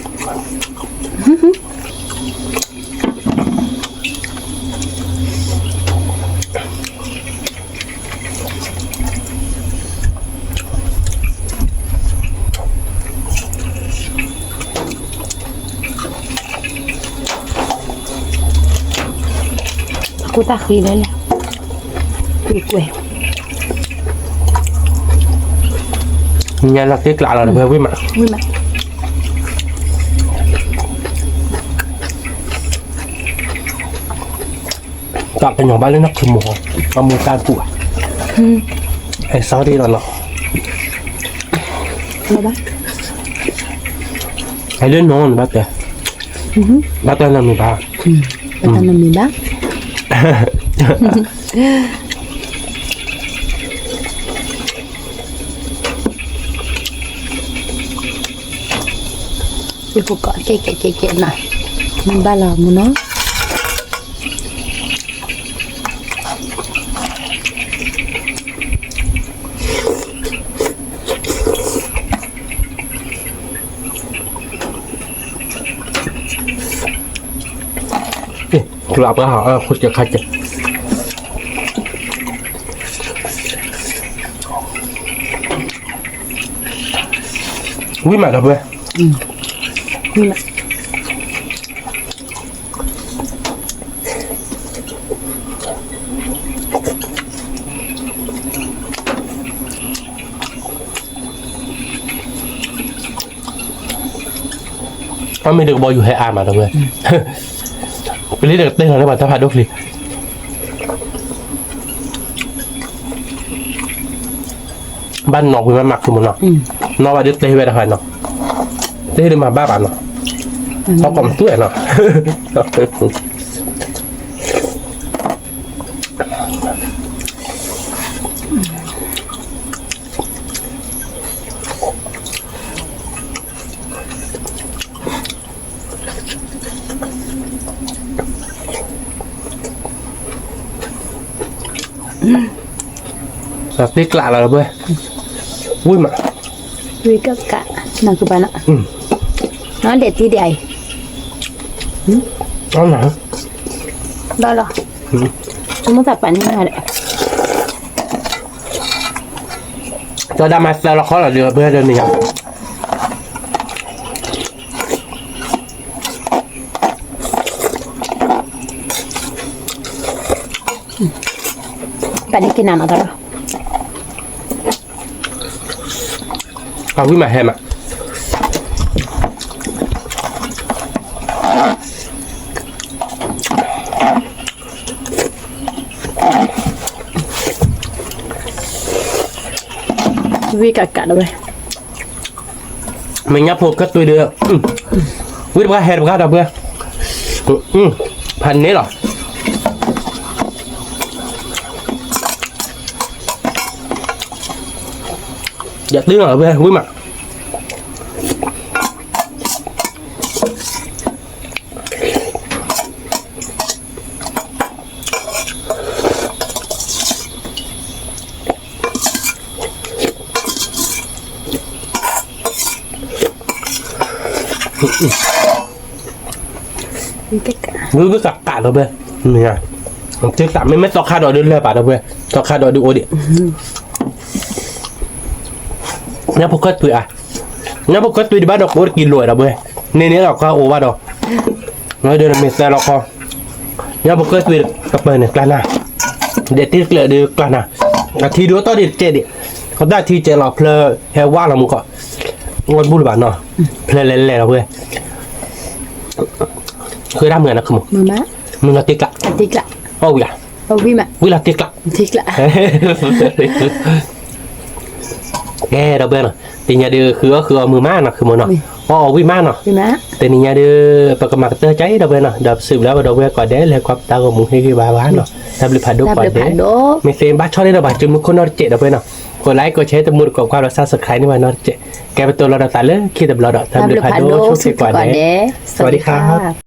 cô ta khi đấy là quỷ quỷ nhà là tiếc lạ là được quý mẹ quý mà chọn cái nhỏ ba lên nó thơm mồ mà mùi tan của hay sao đi là nó bác hay đến nó bác kìa bác tên là mình bà ta là mình bác Tôi có cái này mình ba là muốn nó lọc cái họ khuyết cho khách quý mẹ đâu vậy quý mà nó mới được bao nhiêu hệ à mà đâu vậy cái lý được tên là các bạn ta phải đốt liền ban nọ với mặt thì một nọ nó vào được tê về là phải nọ tê đi mà ba bạn nọ nó còn tuổi nọ là tiếc lạ là bơi vui mà quý cả mà cứ bạn ạ nó để tí đầy nó nặng đó là chúng muốn tập bạn như này đấy cho đam mê là khó là được bây giờ mình học bạn đi cái nào đó quý mẹ hem ạ quý cả đâu đây mình nhấp một cái tôi đưa quý được hết được đâu bữa phần nấy rồi dạ tiếng ở bên quý mặt với cái cả đâu bên nè chứ cả mấy mét to kha đòi đưa lên bà đâu bên to kha đòi đưa ô điện nhá phục tuổi à nhá phục tuổi đi bắt đầu có kìm lùi đâu bên nên nếu là có ô bắt đầu nói đây là mình sẽ lo con nhá phục tuổi tập bên này là để tiết lợi được là là thi đứa to đi chơi đi có đã thi chơi là play hay qua là một con ngon bút bản nọ play lên lên đâu bên khơi đam người nó không má mình là tiết lạ ô dạ quý mà quý là tiết lạ nghe đâu bên rồi thì nhà đưa khứa mưa má là khứa mưa nọ อ๋อวิมานเนาะ พี่มะ แต่นี่ยาเด้อปากกมาเตอร์ใจดอกเว้ยเนาะดอกสืบแล้วดอกเว้ยก่อนเด้เลยความตาของมึงให้คือบาเนาะทับลิพัดดก่อนเด้ไม่เซมบ้าชอบได้ดอกบาจมูกคนนอเจดอกเว้ยเนาะกดไลค์กดแชร์ตะมุดกดความรักษาสักใครนี่ว่านอเจแกเป็นตัวเราตาเลยคิดแต่เราดอกทับลิพัดโดช่วยก่อนเด้สวัสดีครับ